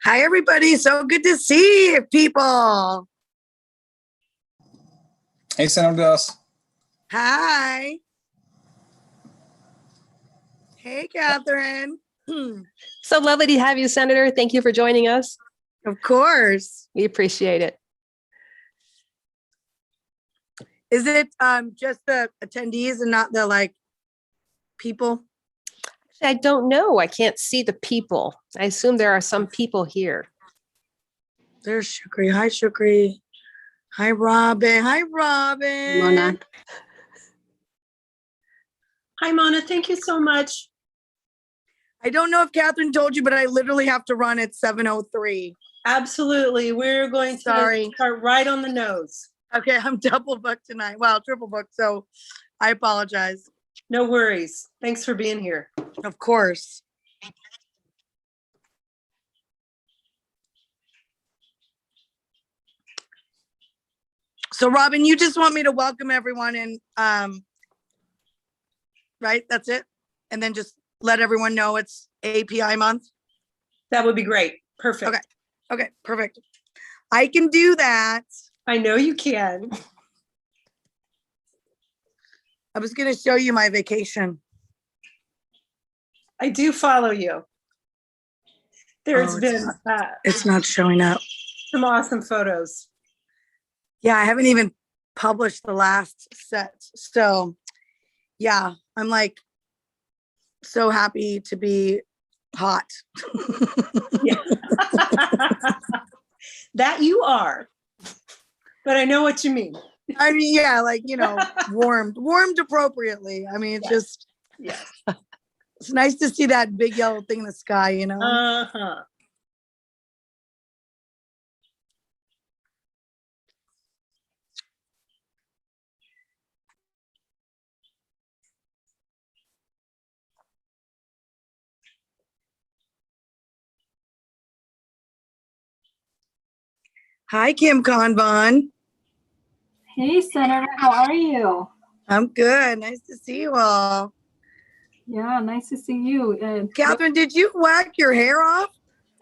Hi, everybody. So good to see people. Hey, Senator Gus. Hi. Hey, Catherine. So lovely to have you, Senator. Thank you for joining us. Of course. We appreciate it. Is it just the attendees and not the people? I don't know. I can't see the people. I assume there are some people here. There's Shukri. Hi, Shukri. Hi, Robin. Hi, Robin. Mona. Hi, Mona. Thank you so much. I don't know if Catherine told you, but I literally have to run at 7:03. Absolutely. We're going to Sorry. start right on the nose. Okay, I'm double booked tonight. Well, triple booked, so I apologize. No worries. Thanks for being here. Of course. So, Robin, you just want me to welcome everyone and right? That's it? And then just let everyone know it's API month? That would be great. Perfect. Okay, perfect. I can do that. I know you can. I was going to show you my vacation. I do follow you. There's been It's not showing up. some awesome photos. Yeah, I haven't even published the last set. So, yeah, I'm so happy to be hot. Yeah. That you are. But I know what you mean. I mean, yeah, warmed appropriately. I mean, it's Yes. it's nice to see that big yellow thing in the sky, Uh-huh. Hi, Kim Convon. Hey, Senator, how are you? I'm good. Nice to see you all. Yeah, nice to see you. Catherine, did you whack your hair off?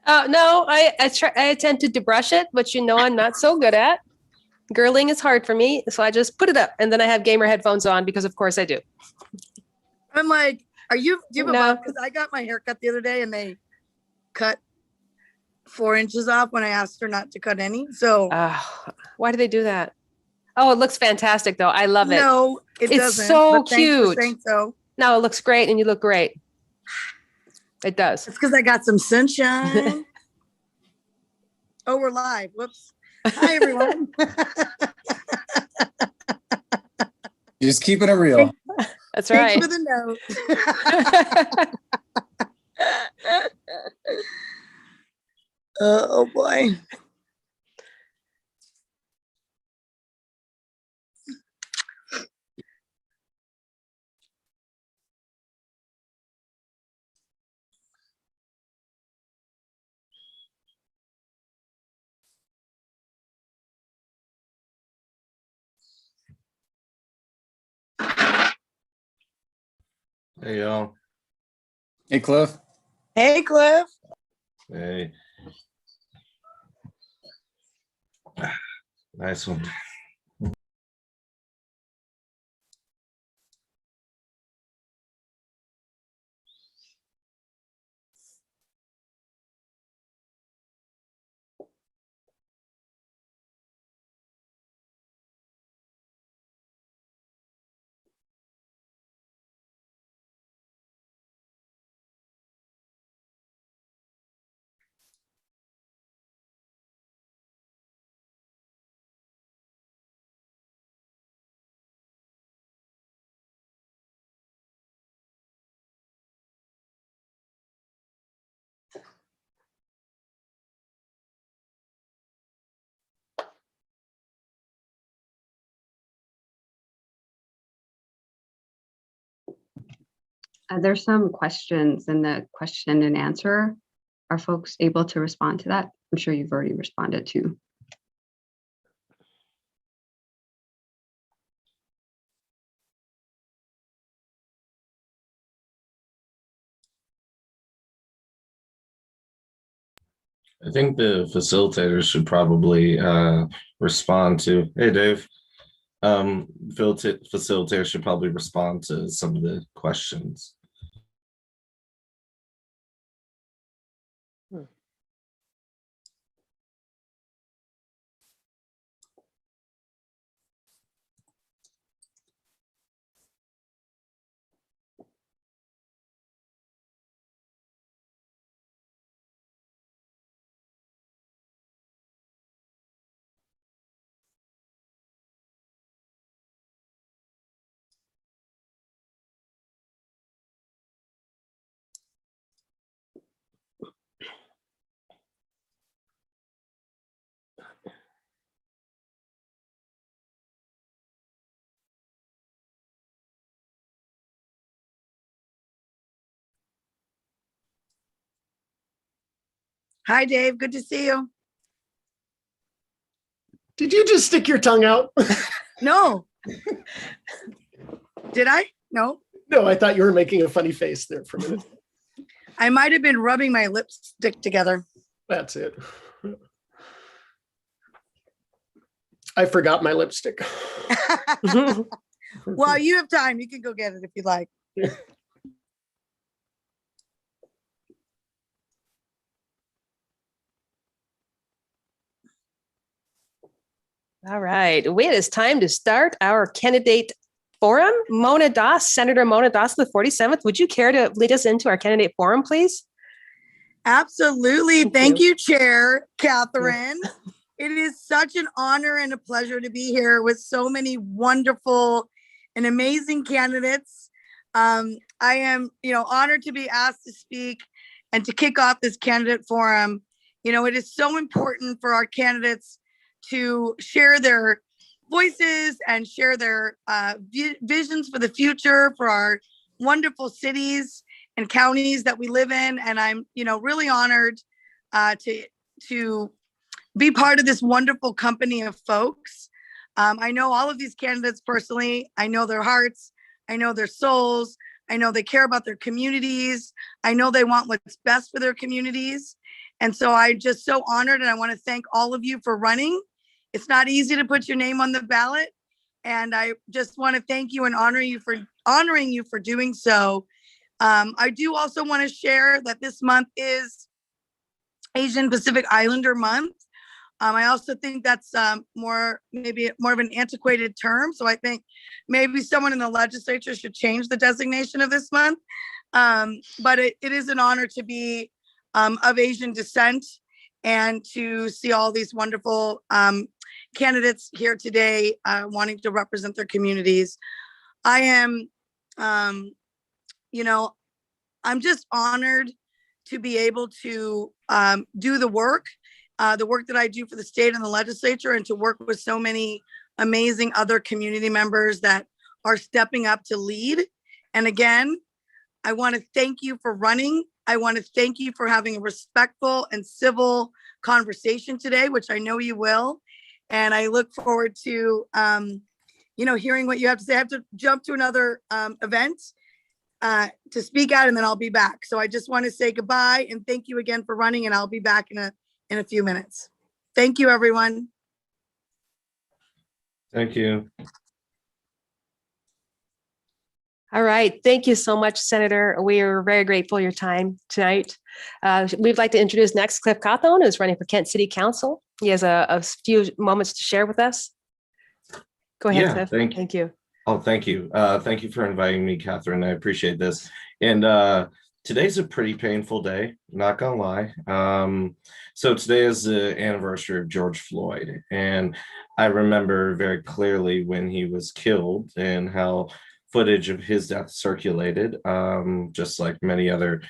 No, I attempted to brush it, which I'm not so good at. Girling is hard for me, so I just put it up, and then I have gamer headphones on because, of course, I do. I'm like, do you have a No. because I got my hair cut the other day and they cut 4 inches off when I asked her not to cut any. So Why do they do that? Oh, it looks fantastic, though. I love it. No, it It's doesn't. so but thanks for cute. saying so. No, it looks great, and you look great. It does. It's because I got some sunshine. Oh, we're live. Whoops. Hi, everyone. You're just keeping it real. That's Thanks right. for the note. Oh, boy. Hey, y'all. Hey, Cliff. Hey, Cliff. Hey. Nice one. There's some questions in the question and answer. Are folks able to respond to that? I'm sure you've already responded to. I think the facilitators should probably respond to, hey, Dave, facilitators should probably respond to some of the questions. Hi, Dave. Good to see you. Did you just stick your tongue out? No. Did I? No. No, I thought you were making a funny face there for a minute. I might have been rubbing my lipstick together. That's it. I forgot my lipstick. Well, you have time. You can go get it if you like. All right. It is time to start our candidate forum. Mona Das, Senator Mona Das, the 47th. Would you care to lead us into our candidate forum, please? Absolutely. Thank you. you, Chair Catherine. It is such an honor and a pleasure to be here with so many wonderful and amazing candidates. I am, honored to be asked to speak and to kick off this candidate forum. It is so important for our candidates to share their voices and share their visions for the future for our wonderful cities and counties that we live in. And I'm, really honored to be part of this wonderful company of folks. I know all of these candidates personally. I know their hearts. I know their souls. I know they care about their communities. I know they want what's best for their communities. And so I'm just so honored, and I want to thank all of you for running. It's not easy to put your name on the ballot. And I just want to thank you and honoring you for doing so. I do also want to share that this month is Asian Pacific Islander Month. I also think that's maybe more of an antiquated term. So I think maybe someone in the legislature should change the designation of this month. But it is an honor to be of Asian descent and to see all these wonderful candidates here today wanting to represent their communities. I am, I'm just honored to be able to do the work that I do for the state and the legislature, and to work with so many amazing other community members that are stepping up to lead. And again, I want to thank you for running. I want to thank you for having a respectful and civil conversation today, which I know you will. And I look forward to, hearing what you have to say. I have to jump to another event to speak at, and then I'll be back. So I just want to say goodbye and thank you again for running, and I'll be back in a few minutes. Thank you, everyone. Thank you. All right. Thank you so much, Senator. We are very grateful for your time tonight. We'd like to introduce next Cliff Cawthon, who's running for Kent City Council. He has a few moments to share with us. Go ahead, Yeah, Cliff. thank you. Oh, thank you. Thank you for inviting me, Catherine. I appreciate this. And today's a pretty painful day, not gonna lie. So today is the anniversary of George Floyd. And I remember very clearly when he was killed and how footage of his death circulated, just like many other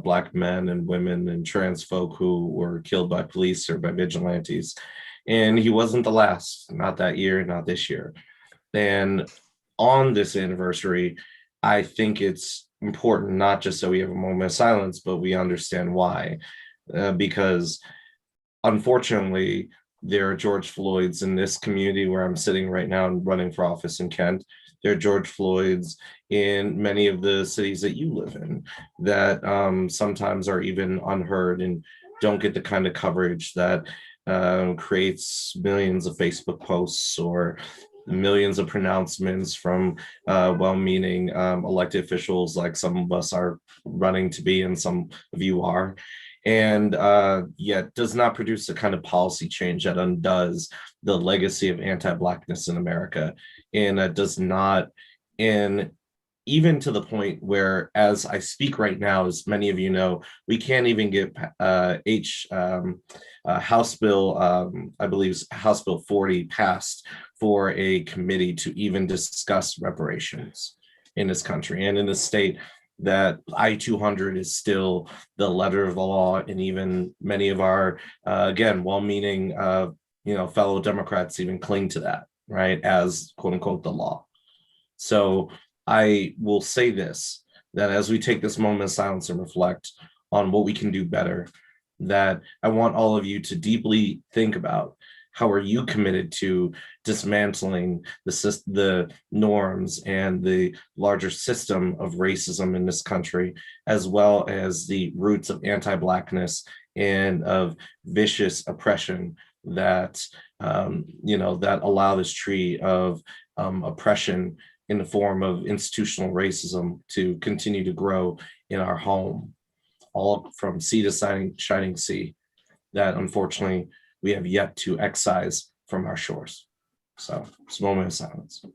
Black men and women and trans folk who were killed by police or by vigilantes. And he wasn't the last, not that year, not this year. And on this anniversary, I think it's important not just so we have a moment of silence, but we understand why. Because unfortunately, there are George Floyds in this community where I'm sitting right now and running for office in Kent. There are George Floyds in many of the cities that you live in that sometimes are even unheard and don't get the kind of coverage that creates millions of Facebook posts or millions of pronouncements from well-meaning elected officials like some of us are running to be and some of you are, and yet does not produce the kind of policy change that undoes the legacy of anti-Blackness in America, and does not, and even to the point where, as I speak right now, as many of you know, we can't even get House Bill, I believe it's House Bill 40 passed for a committee to even discuss reparations in this country and in the state that I-200 is still the letter of the law, and even many of our, again, well-meaning, fellow Democrats even cling to that, right, as quote unquote the law. So I will say this, that as we take this moment of silence and reflect on what we can do better, that I want all of you to deeply think about how are you committed to dismantling the norms and the larger system of racism in this country, as well as the roots of anti-Blackness and of vicious oppression that, that allow this tree of oppression in the form of institutional racism to continue to grow in our home, all from sea to shining sea, that unfortunately we have yet to excise from our shores. So it's a moment of silence.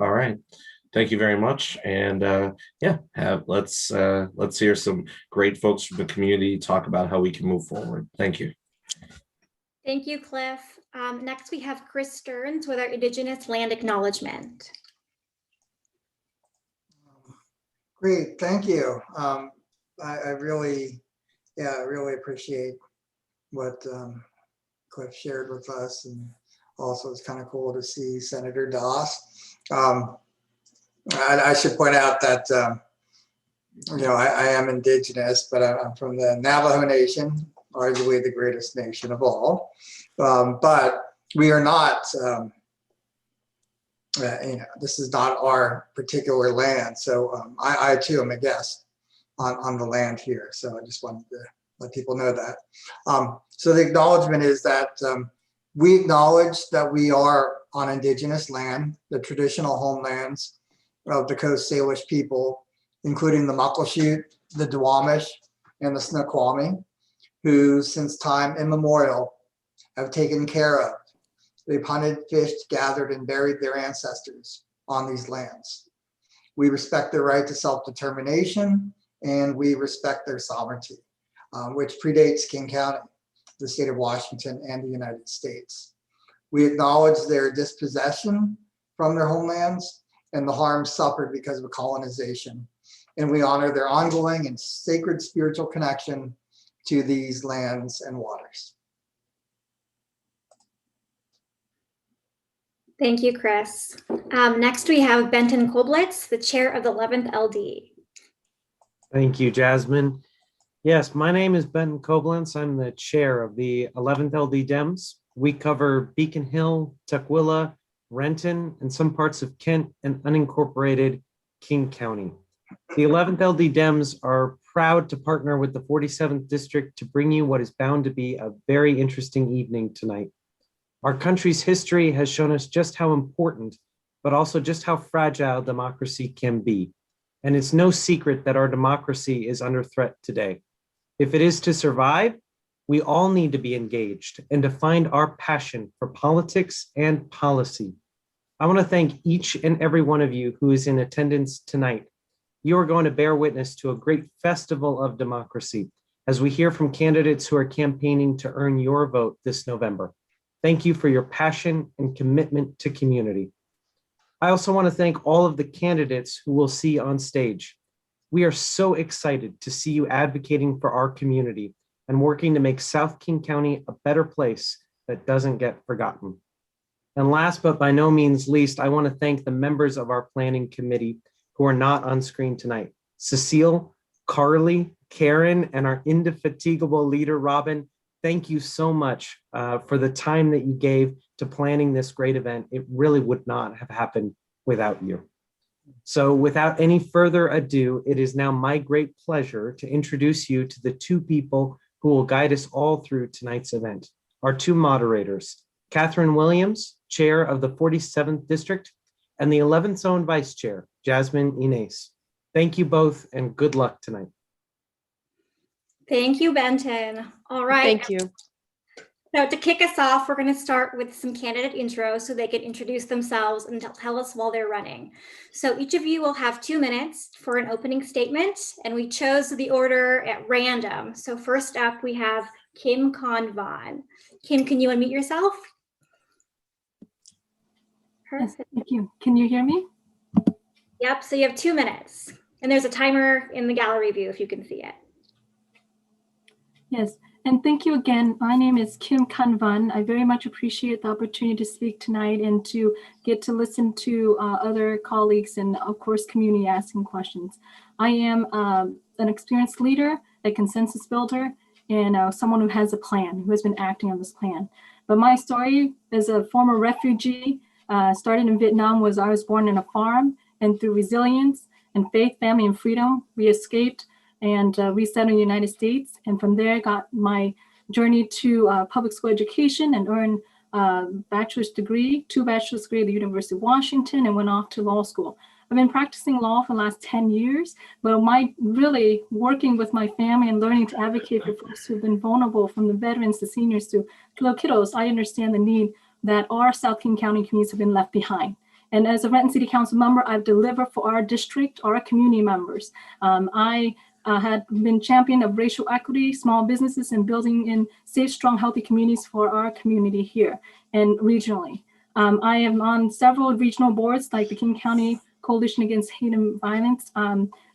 All right. Thank you very much. And let's hear some great folks from the community talk about how we can move forward. Thank you. Thank you, Cliff. Next, we have Chris Stearns with our Indigenous Land Acknowledgement. Great, thank you. I really appreciate what Cliff shared with us, and also it's kind of cool to see Senator Doss. I should point out that I am Indigenous, but I'm from the Navajo Nation, arguably the greatest nation of all. But we are not. This is not our particular land. So I too am a guest on the land here. So I just wanted to let people know that. So the acknowledgement is that we acknowledge that we are on Indigenous land, the traditional homelands of the Coast Salish people, including the Muckleshoot, the Duwamish, and the Snoqualmie, who since time immemorial have taken care of. They've hunted, fished, gathered, and buried their ancestors on these lands. We respect their right to self-determination, and we respect their sovereignty, which predates King County, the state of Washington, and the United States. We acknowledge their dispossession from their homelands and the harm suffered because of colonization, and we honor their ongoing and sacred spiritual connection to these lands and waters. Thank you, Chris. Next, we have Benton Koblitz, the chair of the 11th LD. Thank you, Jasmine. Yes, my name is Benton Koblenz. I'm the chair of the 11th LD Dems. We cover Beacon Hill, Tukwila, Renton, and some parts of Kent and unincorporated King County. The 11th LD Dems are proud to partner with the 47th District to bring you what is bound to be a very interesting evening tonight. Our country's history has shown us just how important, but also just how fragile democracy can be. And it's no secret that our democracy is under threat today. If it is to survive, we all need to be engaged and to find our passion for politics and policy. I want to thank each and every one of you who is in attendance tonight. You are going to bear witness to a great festival of democracy as we hear from candidates who are campaigning to earn your vote this November. Thank you for your passion and commitment to community. I also want to thank all of the candidates who we'll see on stage. We are so excited to see you advocating for our community and working to make South King County a better place that doesn't get forgotten. And last but by no means least, I want to thank the members of our planning committee who are not on screen tonight. Cecile, Carly, Karen, and our indefatigable leader, Robin, thank you so much for the time that you gave to planning this great event. It really would not have happened without you. So without any further ado, it is now my great pleasure to introduce you to the two people who will guide us all through tonight's event. Our two moderators, Catherine Williams, Chair of the 47th District, and the 11th Zone Vice Chair, Jasmine Inez. Thank you both and good luck tonight. Thank you, Benton. All right. Thank you. So to kick us off, we're going to start with some candidate intros so they can introduce themselves and tell us while they're running. So each of you will have 2 minutes for an opening statement, and we chose the order at random. So first up, we have Kim Convan. Kim, can you unmute yourself? Yes, thank you. Can you hear me? Yep, so you have 2 minutes. And there's a timer in the gallery view if you can see it. Yes, and thank you again. My name is Kim Kanvan. I very much appreciate the opportunity to speak tonight and to get to listen to other colleagues and of course community asking questions. I am an experienced leader, a consensus builder, and someone who has a plan, who has been acting on this plan. But my story as a former refugee, started in Vietnam, was I was born in a farm, and through resilience and faith, family, and freedom, we escaped and resettled in the United States. And from there, I got my journey to public school education and earned a bachelor's degree, 2 bachelor's degrees at the University of Washington, and went off to law school. I've been practicing law for the last 10 years, but my really working with my family and learning to advocate for folks who've been vulnerable, from the veterans to seniors to little kiddos, I understand the need that our South King County communities have been left behind. And as a Renton City Council member, I've delivered for our district, our community members. I had been champion of racial equity, small businesses, and building in safe, strong, healthy communities for our community here and regionally. I am on several regional boards like the King County Coalition Against Hate and Violence,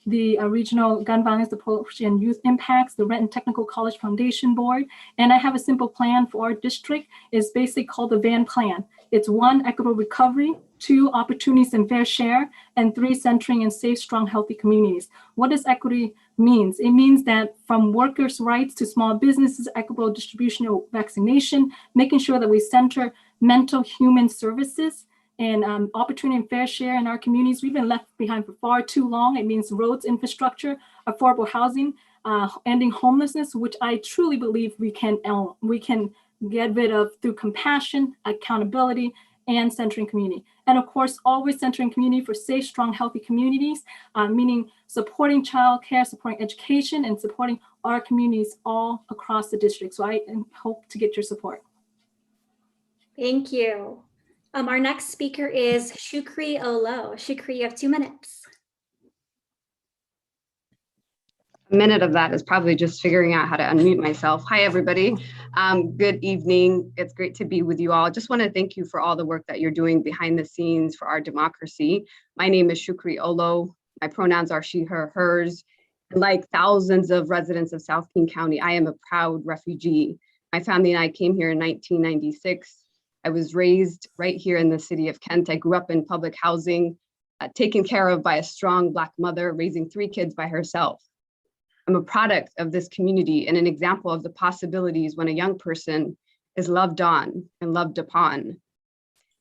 the Regional Gun Violence Approach and Youth Impacts, the Renton Technical College Foundation Board. And I have a simple plan for our district. It's basically called the VAN plan. It's 1, equitable recovery, 2, opportunities and fair share, and 3, centering in safe, strong, healthy communities. What does equity means? It means that from workers' rights to small businesses, equitable distribution of vaccination, making sure that we center mental human services and opportunity and fair share in our communities. We've been left behind for far too long. It means roads, infrastructure, affordable housing, ending homelessness, which I truly believe we can get rid of through compassion, accountability, and centering community. And of course, always centering community for safe, strong, healthy communities, meaning supporting childcare, supporting education, and supporting our communities all across the district. So I hope to get your support. Thank you. Our next speaker is Shukri Olo. Shukri, you have 2 minutes. A minute of that is probably just figuring out how to unmute myself. Hi, everybody. Good evening. It's great to be with you all. Just want to thank you for all the work that you're doing behind the scenes for our democracy. My name is Shukri Olo. My pronouns are she, her, hers. And like thousands of residents of South King County, I am a proud refugee. My family and I came here in 1996. I was raised right here in the city of Kent. I grew up in public housing, taken care of by a strong Black mother, raising 3 kids by herself. I'm a product of this community and an example of the possibilities when a young person is loved on and loved upon.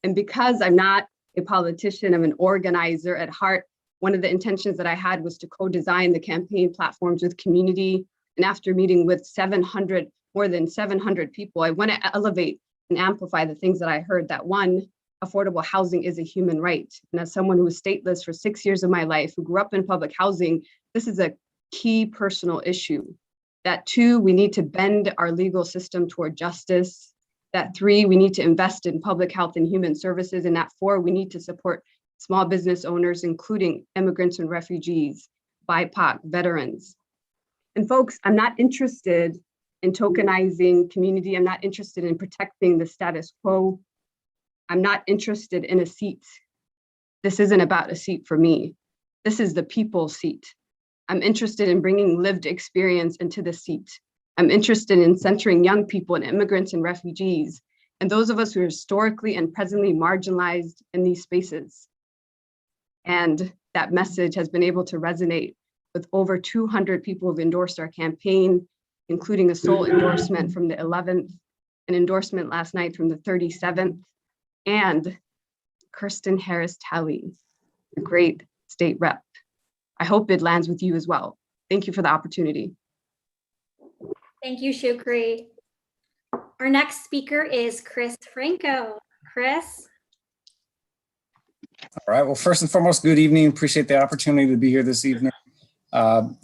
And because I'm not a politician, I'm an organizer at heart, One of the intentions that I had was to co-design the campaign platforms with community. And after meeting with more than 700 people, I want to elevate and amplify the things that I heard, that one, affordable housing is a human right. And as someone who was stateless for 6 years of my life, who grew up in public housing, this is a key personal issue. That 2, we need to bend our legal system toward justice. That 3, we need to invest in public health and human services. And that 4, we need to support small business owners, including immigrants and refugees, BIPOC, veterans. And folks, I'm not interested in tokenizing community. I'm not interested in protecting the status quo. I'm not interested in a seat. This isn't about a seat for me. This is the people's seat. I'm interested in bringing lived experience into the seat. I'm interested in centering young people and immigrants and refugees, and those of us who are historically and presently marginalized in these spaces. And that message has been able to resonate with over 200 people who've endorsed our campaign, including a sole endorsement from the 11th, an endorsement last night from the 37th, and Kirsten Harris Talley, a great state rep. I hope it lands with you as well. Thank you for the opportunity. Thank you, Shukri. Our next speaker is Chris Franco. Chris. All right. Well, first and foremost, good evening. Appreciate the opportunity to be here this evening. I'm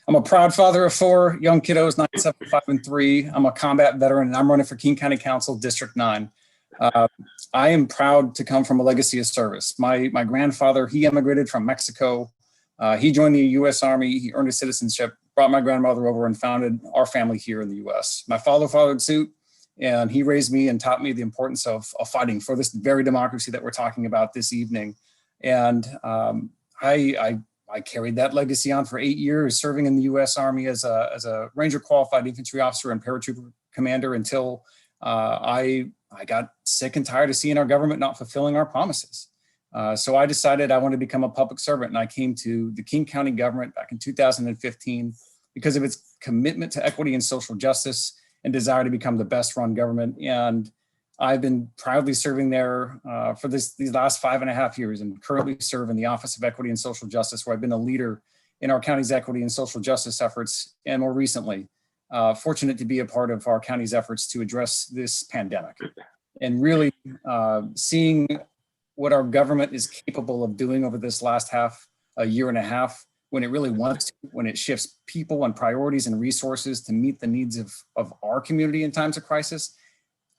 a proud father of 4 young kiddos, 9, 7, 5, and 3. I'm a combat veteran, and I'm running for King County Council, District 9. I am proud to come from a legacy of service. My grandfather, he immigrated from Mexico. He joined the U.S. Army. He earned his citizenship, brought my grandmother over, and founded our family here in the U.S. My father followed suit, and he raised me and taught me the importance of fighting for this very democracy that we're talking about this evening. And I carried that legacy on for 8 years, serving in the U.S. Army as a Ranger Qualified Infantry Officer and Paratrooper Commander until I got sick and tired of seeing our government not fulfilling our promises. So I decided I wanted to become a public servant, and I came to the King County government back in 2015 because of its commitment to equity and social justice and desire to become the best run government. And I've been proudly serving there for these last 5.5 years, and currently serve in the Office of Equity and Social Justice, where I've been a leader in our county's equity and social justice efforts, and more recently, fortunate to be a part of our county's efforts to address this pandemic and really seeing what our government is capable of doing over this last a year and a half, when it really wants to, when it shifts people and priorities and resources to meet the needs of our community in times of crisis.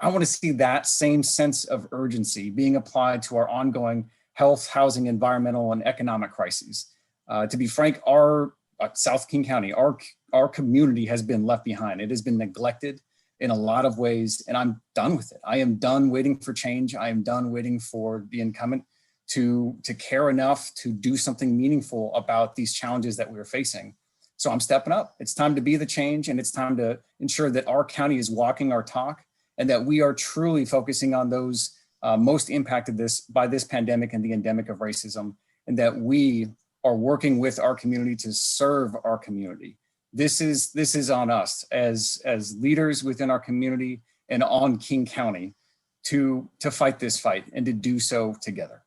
I want to see that same sense of urgency being applied to our ongoing health, housing, environmental, and economic crises. To be frank, our South King County, our community has been left behind. It has been neglected in a lot of ways, and I'm done with it. I am done waiting for change. I am done waiting for the incumbent to care enough to do something meaningful about these challenges that we're facing. So I'm stepping up. It's time to be the change, and it's time to ensure that our county is walking our talk, and that we are truly focusing on those most impacted by this pandemic and the endemic of racism, and that we are working with our community to serve our community. This is on us as leaders within our community and on King County to fight this fight and to do so together.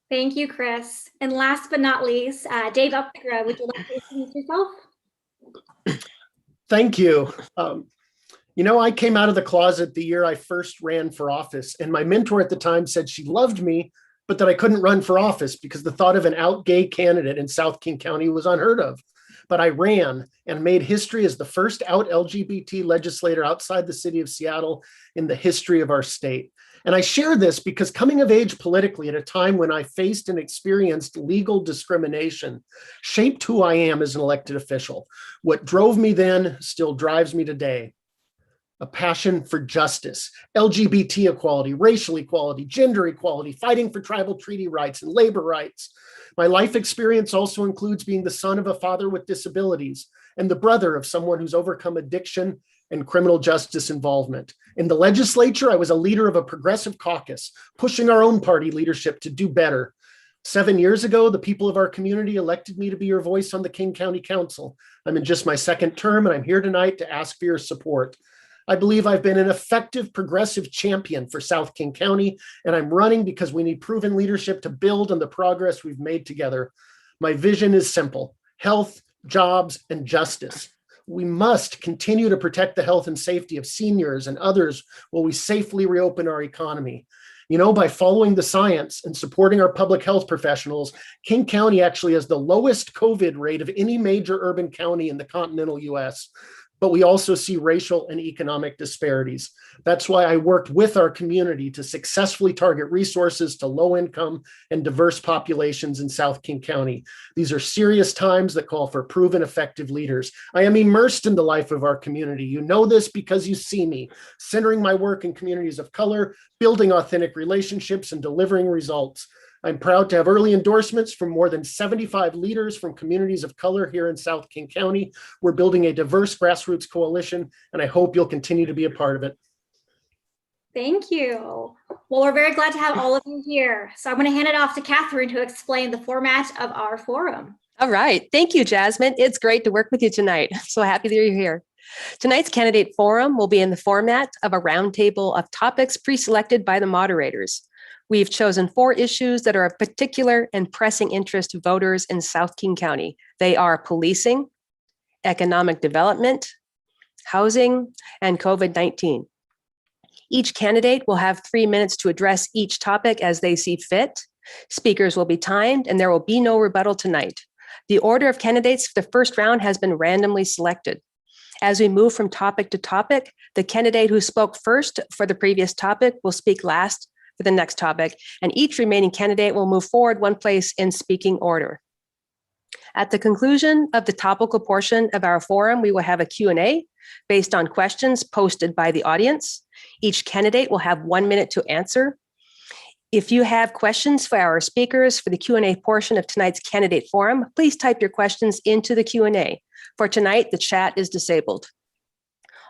Thank you, Chris. And last but not least, Dave Upgra, would you like to introduce yourself? Thank you. I came out of the closet the year I first ran for office, and my mentor at the time said she loved me, but that I couldn't run for office because the thought of an out gay candidate in South King County was unheard of. But I ran and made history as the first out LGBT legislator outside the city of Seattle in the history of our state. And I share this because coming of age politically at a time when I faced and experienced legal discrimination shaped who I am as an elected official. What drove me then still drives me today. A passion for justice, LGBT equality, racial equality, gender equality, fighting for tribal treaty rights and labor rights. My life experience also includes being the son of a father with disabilities and the brother of someone who's overcome addiction and criminal justice involvement. In the legislature, I was a leader of a progressive caucus, pushing our own party leadership to do better. 7 years ago, the people of our community elected me to be your voice on the King County Council. I'm in just my second term, and I'm here tonight to ask for your support. I believe I've been an effective progressive champion for South King County, and I'm running because we need proven leadership to build on the progress we've made together. My vision is simple: health, jobs, and justice. We must continue to protect the health and safety of seniors and others while we safely reopen our economy. You know, by following the science and supporting our public health professionals, King County actually has the lowest COVID rate of any major urban county in the continental US. But we also see racial and economic disparities. That's why I worked with our community to successfully target resources to low income and diverse populations in South King County. These are serious times that call for proven effective leaders. I am immersed in the life of our community. You know this because you see me, centering my work in communities of color, building authentic relationships, and delivering results. I'm proud to have early endorsements from more than 75 leaders from communities of color here in South King County. We're building a diverse grassroots coalition, and I hope you'll continue to be a part of it. Thank you. Well, we're very glad to have all of you here. So I'm going to hand it off to Catherine to explain the format of our forum. All right. Thank you, Jasmine. It's great to work with you tonight. So happy that you're here. Tonight's candidate forum will be in the format of a roundtable of topics pre-selected by the moderators. We've chosen 4 issues that are of particular and pressing interest to voters in South King County. They are policing, economic development, housing, and COVID-19. Each candidate will have 3 minutes to address each topic as they see fit. Speakers will be timed, and there will be no rebuttal tonight. The order of candidates for the first round has been randomly selected. As we move from topic to topic, the candidate who spoke first for the previous topic will speak last for the next topic, and each remaining candidate will move forward one place in speaking order. At the conclusion of the topical portion of our forum, we will have a Q&A based on questions posted by the audience. Each candidate will have 1 minute to answer. If you have questions for our speakers for the Q&A portion of tonight's candidate forum, please type your questions into the Q&A. For tonight, the chat is disabled.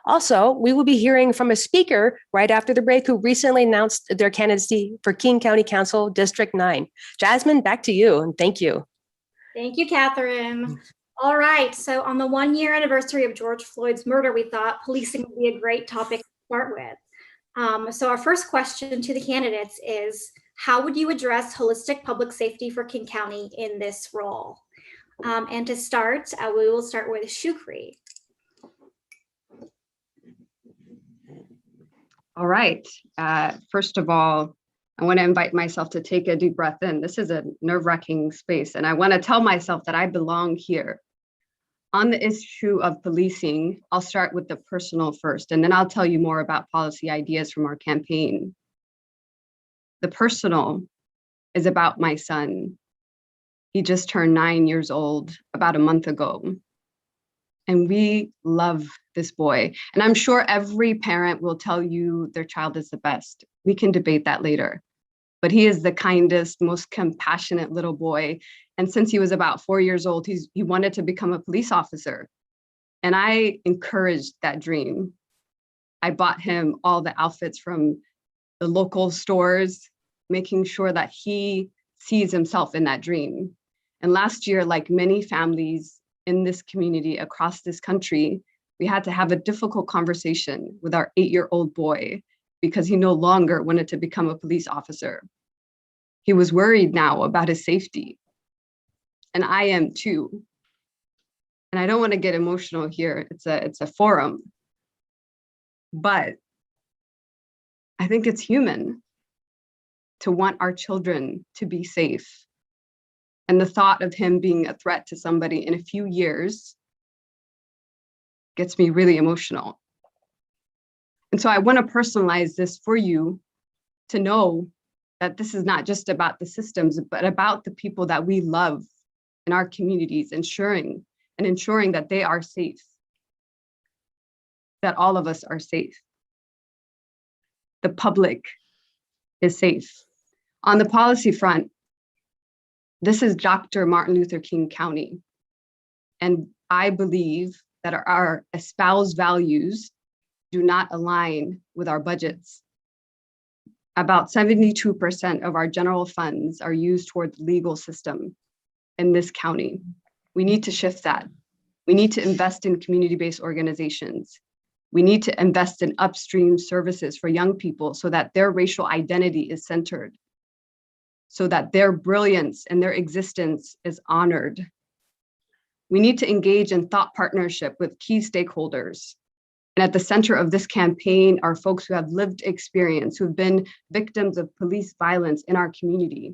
Also, we will be hearing from a speaker right after the break who recently announced their candidacy for King County Council District 9. Jasmine, back to you, and thank you. Thank you, Catherine. All right, so on the 1-year anniversary of George Floyd's murder, we thought policing would be a great topic to start with. So our first question to the candidates is, how would you address holistic public safety for King County in this role? And to start, we will start with Shukri. All right. First of all, I want to invite myself to take a deep breath in. This is a nerve-wracking space, and I want to tell myself that I belong here. On the issue of policing, I'll start with the personal first, and then I'll tell you more about policy ideas from our campaign. The personal is about my son. He just turned 9 years old about a month ago. And we love this boy. And I'm sure every parent will tell you their child is the best. We can debate that later. But he is the kindest, most compassionate little boy. And since he was about 4 years old, he wanted to become a police officer. And I encouraged that dream. I bought him all the outfits from the local stores, making sure that he sees himself in that dream. And last year, like many families in this community across this country, we had to have a difficult conversation with our 8-year-old boy because he no longer wanted to become a police officer. He was worried now about his safety. And I am too. And I don't want to get emotional here. It's a forum. But I think it's human to want our children to be safe. And the thought of him being a threat to somebody in a few years gets me really emotional. And so I want to personalize this for you to know that this is not just about the systems, but about the people that we love in our communities, ensuring that they are safe, that all of us are safe. The public is safe. On the policy front, this is Dr. Martin Luther King County. And I believe that our espoused values do not align with our budgets. About 72% of our general funds are used toward the legal system in this county. We need to shift that. We need to invest in community-based organizations. We need to invest in upstream services for young people so that their racial identity is centered, so that their brilliance and their existence is honored. We need to engage in thought partnership with key stakeholders. And at the center of this campaign are folks who have lived experience, who have been victims of police violence in our community.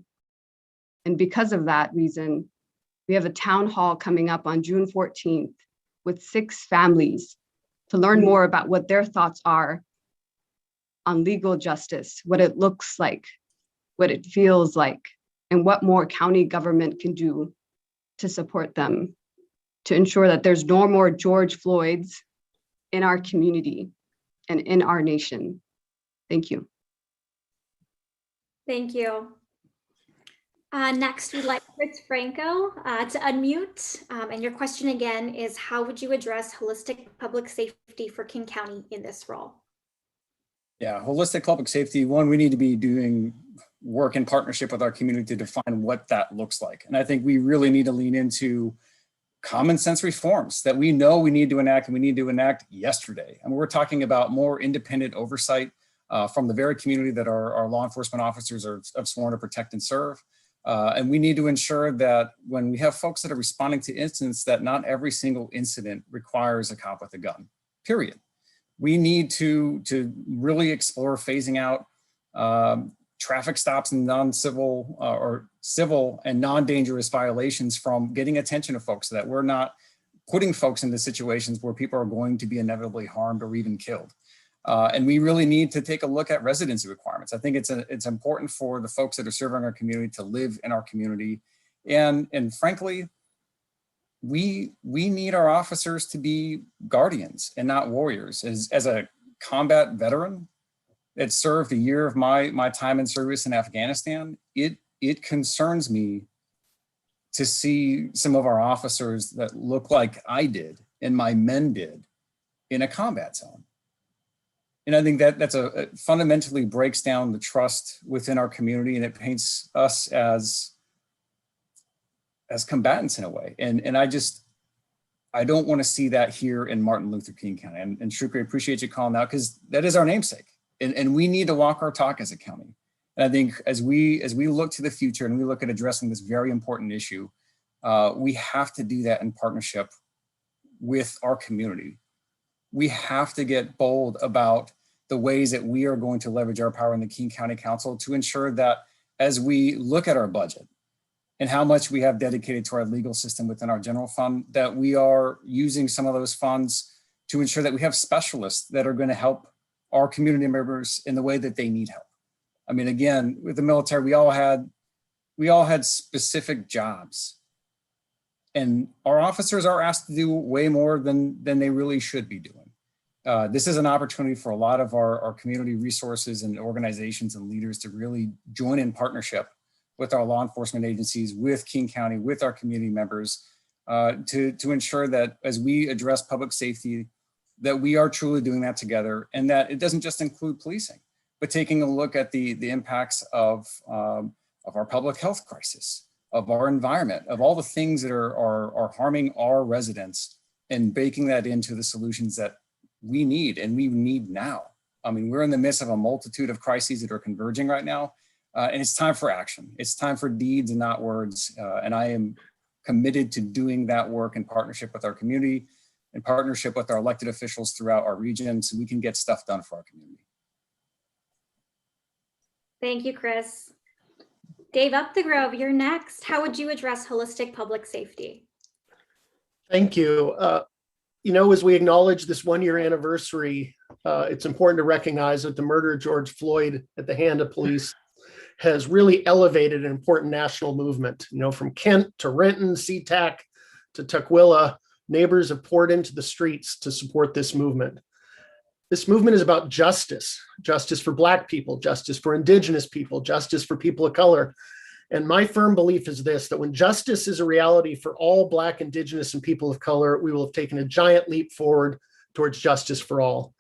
And because of that reason, we have a town hall coming up on June 14th with 6 families to learn more about what their thoughts are on legal justice, what it looks like, what it feels like, and what more county government can do to support them, to ensure that there's no more George Floyds in our community and in our nation. Thank you. Thank you. Next, we'd like Chris Franco to unmute. And your question again is, how would you address holistic public safety for King County in this role? Yeah, holistic public safety, one, we need to be doing work in partnership with our community to define what that looks like. And I think we really need to lean into common sense reforms that we know we need to enact, and we need to enact yesterday. And we're talking about more independent oversight from the very community that our law enforcement officers are sworn to protect and serve. And we need to ensure that when we have folks that are responding to incidents, that not every single incident requires a cop with a gun, period. We need to really explore phasing out traffic stops and non-civil or civil and non-dangerous violations from getting attention to folks, so that we're not putting folks into situations where people are going to be inevitably harmed or even killed. And we really need to take a look at residency requirements. I think it's important for the folks that are serving our community to live in our community. And frankly, we need our officers to be guardians and not warriors. As a combat veteran that served a year of my time in service in Afghanistan, it concerns me to see some of our officers that look like I did and my men did in a combat zone. And I think that's fundamentally breaks down the trust within our community, and it paints us as combatants in a way. And I don't want to see that here in Martin Luther King County. And Shukri, I appreciate you calling out, because that is our namesake. And we need to walk our talk as a county. And I think as we look to the future and we look at addressing this very important issue, we have to do that in partnership with our community. We have to get bold about the ways that we are going to leverage our power in the King County Council to ensure that as we look at our budget and how much we have dedicated to our legal system within our general fund, that we are using some of those funds to ensure that we have specialists that are going to help our community members in the way that they need help. I mean, again, with the military, we all had specific jobs, and our officers are asked to do way more than they really should be doing. This is an opportunity for a lot of our community resources and organizations and leaders to really join in partnership with our law enforcement agencies, with King County, with our community members, to ensure that as we address public safety, that we are truly doing that together, and that it doesn't just include policing, but taking a look at the impacts of our public health crisis, of our environment, of all the things that are harming our residents, and baking that into the solutions that we need, and we need now. I mean, we're in the midst of a multitude of crises that are converging right now, and it's time for action. It's time for deeds and not words, and I am committed to doing that work in partnership with our community, in partnership with our elected officials throughout our region, so we can get stuff done for our community. Thank you, Chris. Dave Up the Grove, you're next. How would you address holistic public safety? Thank you. As we acknowledge this 1-year anniversary, it's important to recognize that the murder of George Floyd at the hand of police has really elevated an important national movement. From Kent to Renton, SeaTac to Tukwila, neighbors have poured into the streets to support this movement. This movement is about justice for Black people, justice for Indigenous people, justice for people of color. And my firm belief is this, that when justice is a reality for all Black, Indigenous, and people of color, we will have taken a giant leap forward towards justice for all.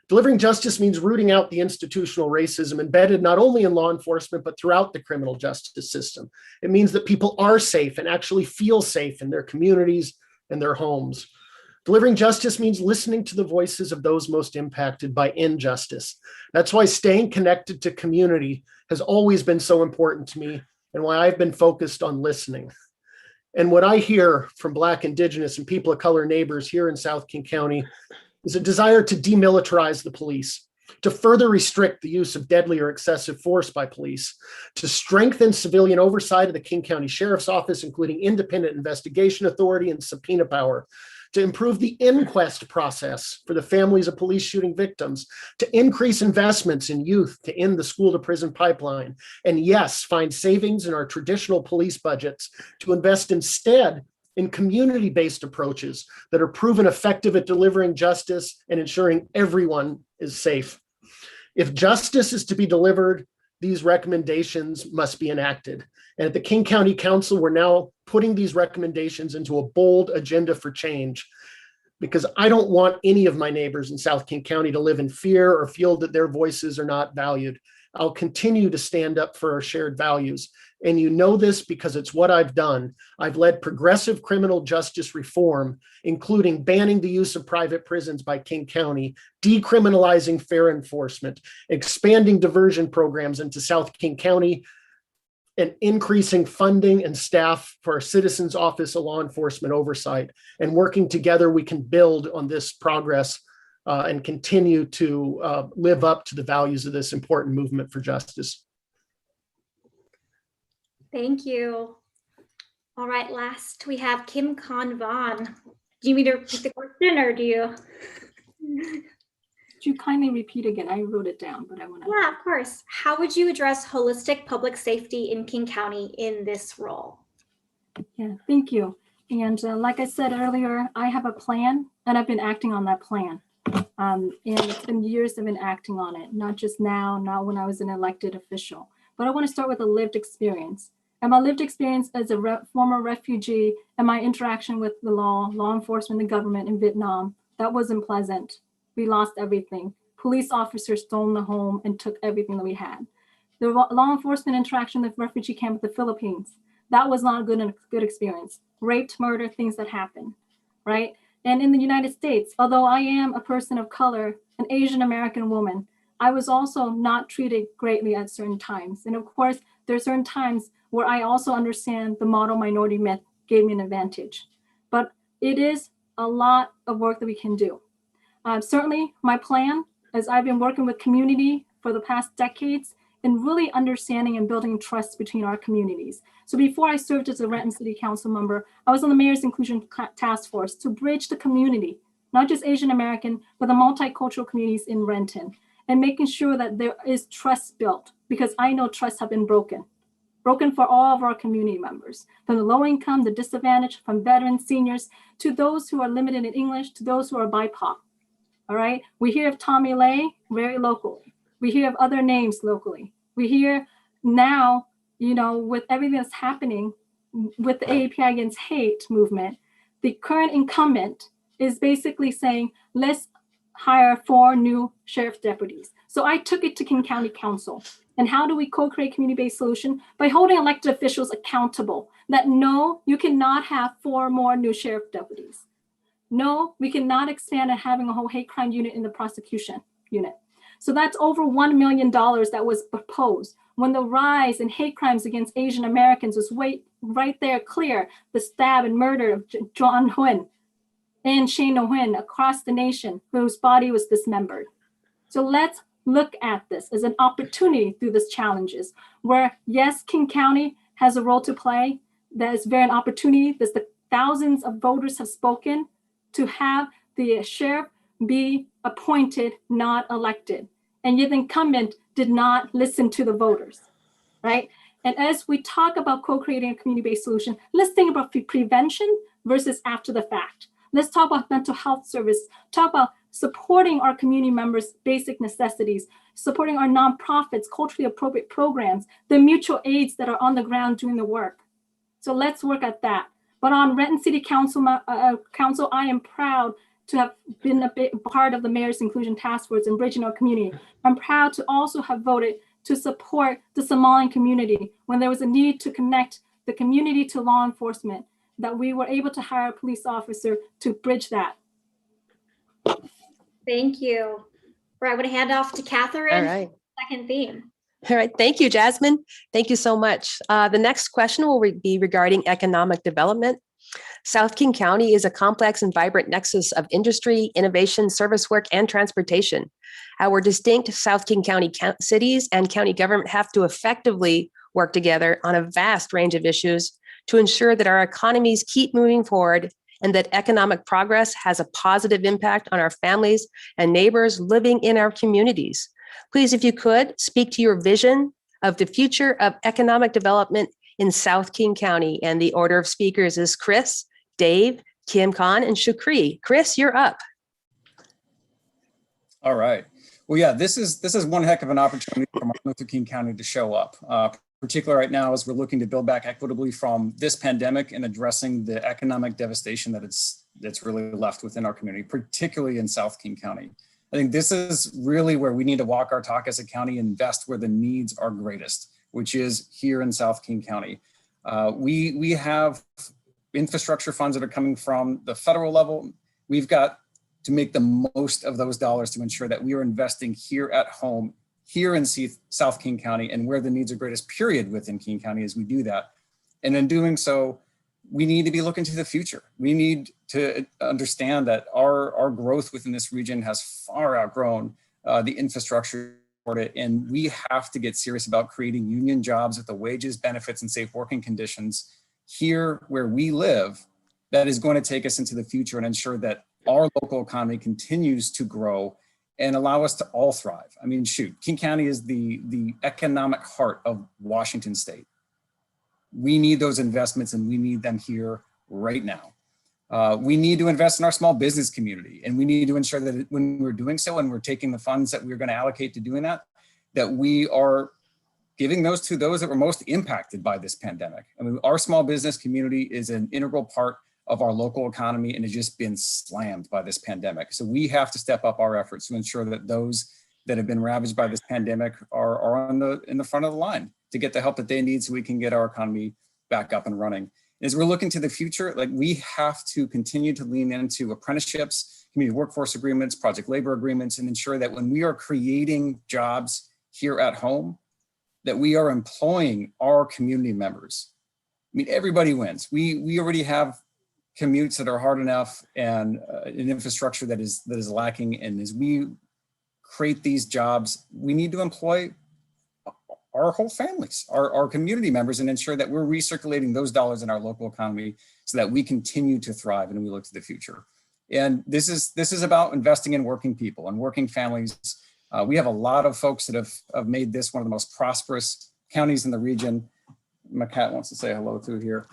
Delivering justice means rooting out the institutional racism embedded not only in law enforcement, but throughout the criminal justice system. It means that people are safe and actually feel safe in their communities and their homes. Delivering justice means listening to the voices of those most impacted by injustice. That's why staying connected to community has always been so important to me and why I've been focused on listening. And what I hear from Black, Indigenous, and people of color neighbors here in South King County is a desire to demilitarize the police, to further restrict the use of deadly or excessive force by police, to strengthen civilian oversight of the King County Sheriff's Office, including independent investigation authority and subpoena power, to improve the inquest process for the families of police shooting victims, to increase investments in youth to end the school to prison pipeline, and yes, find savings in our traditional police budgets to invest instead in community-based approaches that are proven effective at delivering justice and ensuring everyone is safe. If justice is to be delivered, these recommendations must be enacted. And at the King County Council, we're now putting these recommendations into a bold agenda for change, because I don't want any of my neighbors in South King County to live in fear or feel that their voices are not valued. I'll continue to stand up for our shared values. And you know this because it's what I've done. I've led progressive criminal justice reform, including banning the use of private prisons by King County, decriminalizing fair enforcement, expanding diversion programs into South King County, and increasing funding and staff for our Citizens Office of Law Enforcement Oversight. And working together, we can build on this progress and continue to live up to the values of this important movement for justice. Thank you. All right, last we have Kim Con Vaughn. Do you mean to repeat the question or do you? Could you kindly repeat again? I wrote it down, but I want to. Yeah, of course. How would you address holistic public safety in King County in this role? Yeah, thank you. And like I said earlier, I have a plan and I've been acting on that plan. And it's been years I've been acting on it, not just now, not when I was an elected official. But I want to start with a lived experience. And my lived experience as a former refugee and my interaction with the law enforcement, the government in Vietnam, that wasn't pleasant. We lost everything. Police officers stole the home and took everything that we had. The law enforcement interaction with the refugee camp in the Philippines, that was not a good experience. Raped, murder, things that happen, right? And in the United States, although I am a person of color, an Asian American woman, I was also not treated greatly at certain times. And of course, there are certain times where I also understand the model minority myth gave me an advantage. But it is a lot of work that we can do. Certainly, my plan, as I've been working with community for the past decades, and really understanding and building trust between our communities. So before I served as a Renton City Council member, I was on the Mayor's Inclusion Task Force to bridge the community, not just Asian American, but the multicultural communities in Renton, and making sure that there is trust built, because I know trusts have been broken for all of our community members, from the low income, the disadvantaged, from veterans, seniors, to those who are limited in English, to those who are BIPOC, all right? We hear of Tommy Lay very locally. We hear of other names locally. We hear now, you know, with everything that's happening with the AAPI Against Hate movement, the current incumbent is basically saying, let's hire 4 new sheriff deputies. So I took it to King County Council. And how do we co-create community-based solution? By holding elected officials accountable that no, you cannot have 4 more new sheriff deputies. No, we cannot expand and having a whole hate crime unit in the prosecution unit. So that's over $1 million that was proposed when the rise in hate crimes against Asian Americans was right there clear, the stab and murder of John Huynh and Shane Huynh across the nation, whose body was dismembered. So let's look at this as an opportunity through these challenges where, yes, King County has a role to play. That is very an opportunity that the thousands of voters have spoken to have the sheriff be appointed, not elected. And yet the incumbent did not listen to the voters, right? And as we talk about co-creating a community-based solution, let's think about prevention versus after the fact. Let's talk about mental health service, talk about supporting our community members' basic necessities, supporting our nonprofits, culturally appropriate programs, the mutual aids that are on the ground doing the work. So let's work at that. But on Renton City Council, I am proud to have been a part of the Mayor's Inclusion Task Force and bridging our community. I'm proud to also have voted to support the Somalian community when there was a need to connect the community to law enforcement, that we were able to hire a police officer to bridge that. Thank you. Right, I'm going to hand off to Catherine. All right. Second theme. All right. Thank you, Jasmine. Thank you so much. The next question will be regarding economic development. South King County is a complex and vibrant nexus of industry, innovation, service work, and transportation. Our distinct South King County cities and county government have to effectively work together on a vast range of issues to ensure that our economies keep moving forward and that economic progress has a positive impact on our families and neighbors living in our communities. Please, if you could, speak to your vision of the future of economic development in South King County. And the order of speakers is Chris, Dave, Kim Khan, and Shukri. Chris, you're up. All right. Well, yeah, this is one heck of an opportunity for Martin Luther King County to show up, particularly right now as we're looking to build back equitably from this pandemic and addressing the economic devastation that's really left within our community, particularly in South King County. I think this is really where we need to walk our talk as a county and invest where the needs are greatest, which is here in South King County. We have infrastructure funds that are coming from the federal level. We've got to make the most of those dollars to ensure that we are investing here at home, here in South King County, and where the needs are greatest, period, within King County as we do that. And in doing so, we need to be looking to the future. We need to understand that our growth within this region has far outgrown the infrastructure for it, and we have to get serious about creating union jobs with the wages, benefits, and safe working conditions here where we live that is going to take us into the future and ensure that our local economy continues to grow and allow us to all thrive. I mean, shoot, King County is the economic heart of Washington State. We need those investments and we need them here right now. We need to invest in our small business community, and we need to ensure that when we're doing so and we're taking the funds that we're going to allocate to doing that, that we are giving those to those that were most impacted by this pandemic. I mean, our small business community is an integral part of our local economy and has just been slammed by this pandemic. So we have to step up our efforts to ensure that those that have been ravaged by this pandemic are in the front of the line to get the help that they need so we can get our economy back up and running. As we're looking to the future, like, we have to continue to lean into apprenticeships, community workforce agreements, project labor agreements, and ensure that when we are creating jobs here at home, that we are employing our community members. I mean, everybody wins. We already have commutes that are hard enough and an infrastructure that is lacking. And as we create these jobs, we need to employ our whole families, our community members, and ensure that we're recirculating those dollars in our local economy so that we continue to thrive and we look to the future. And this is about investing in working people and working families. We have a lot of folks that have made this one of the most prosperous counties in the region. My cat wants to say hello to here.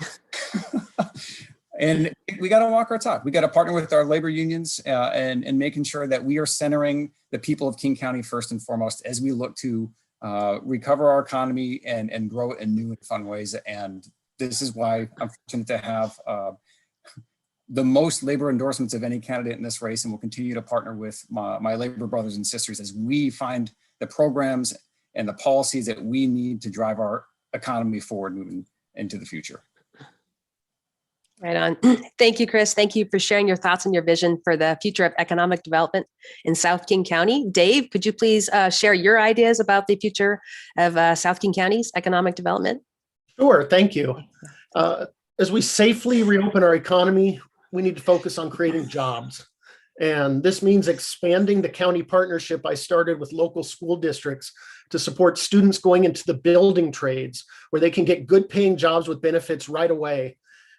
And we got to walk our talk. We got to partner with our labor unions and making sure that we are centering the people of King County first and foremost as we look to recover our economy and grow it in new and fun ways. And this is why I'm fortunate to have the most labor endorsements of any candidate in this race, and will continue to partner with my labor brothers and sisters as we find the programs and the policies that we need to drive our economy forward moving into the future. Right on. Thank you, Chris. Thank you for sharing your thoughts and your vision for the future of economic development in South King County. Dave, could you please share your ideas about the future of South King County's economic development? Sure, thank you. As we safely reopen our economy, we need to focus on creating jobs. And this means expanding the county partnership I started with local school districts to support students going into the building trades where they can get good paying jobs with benefits right away.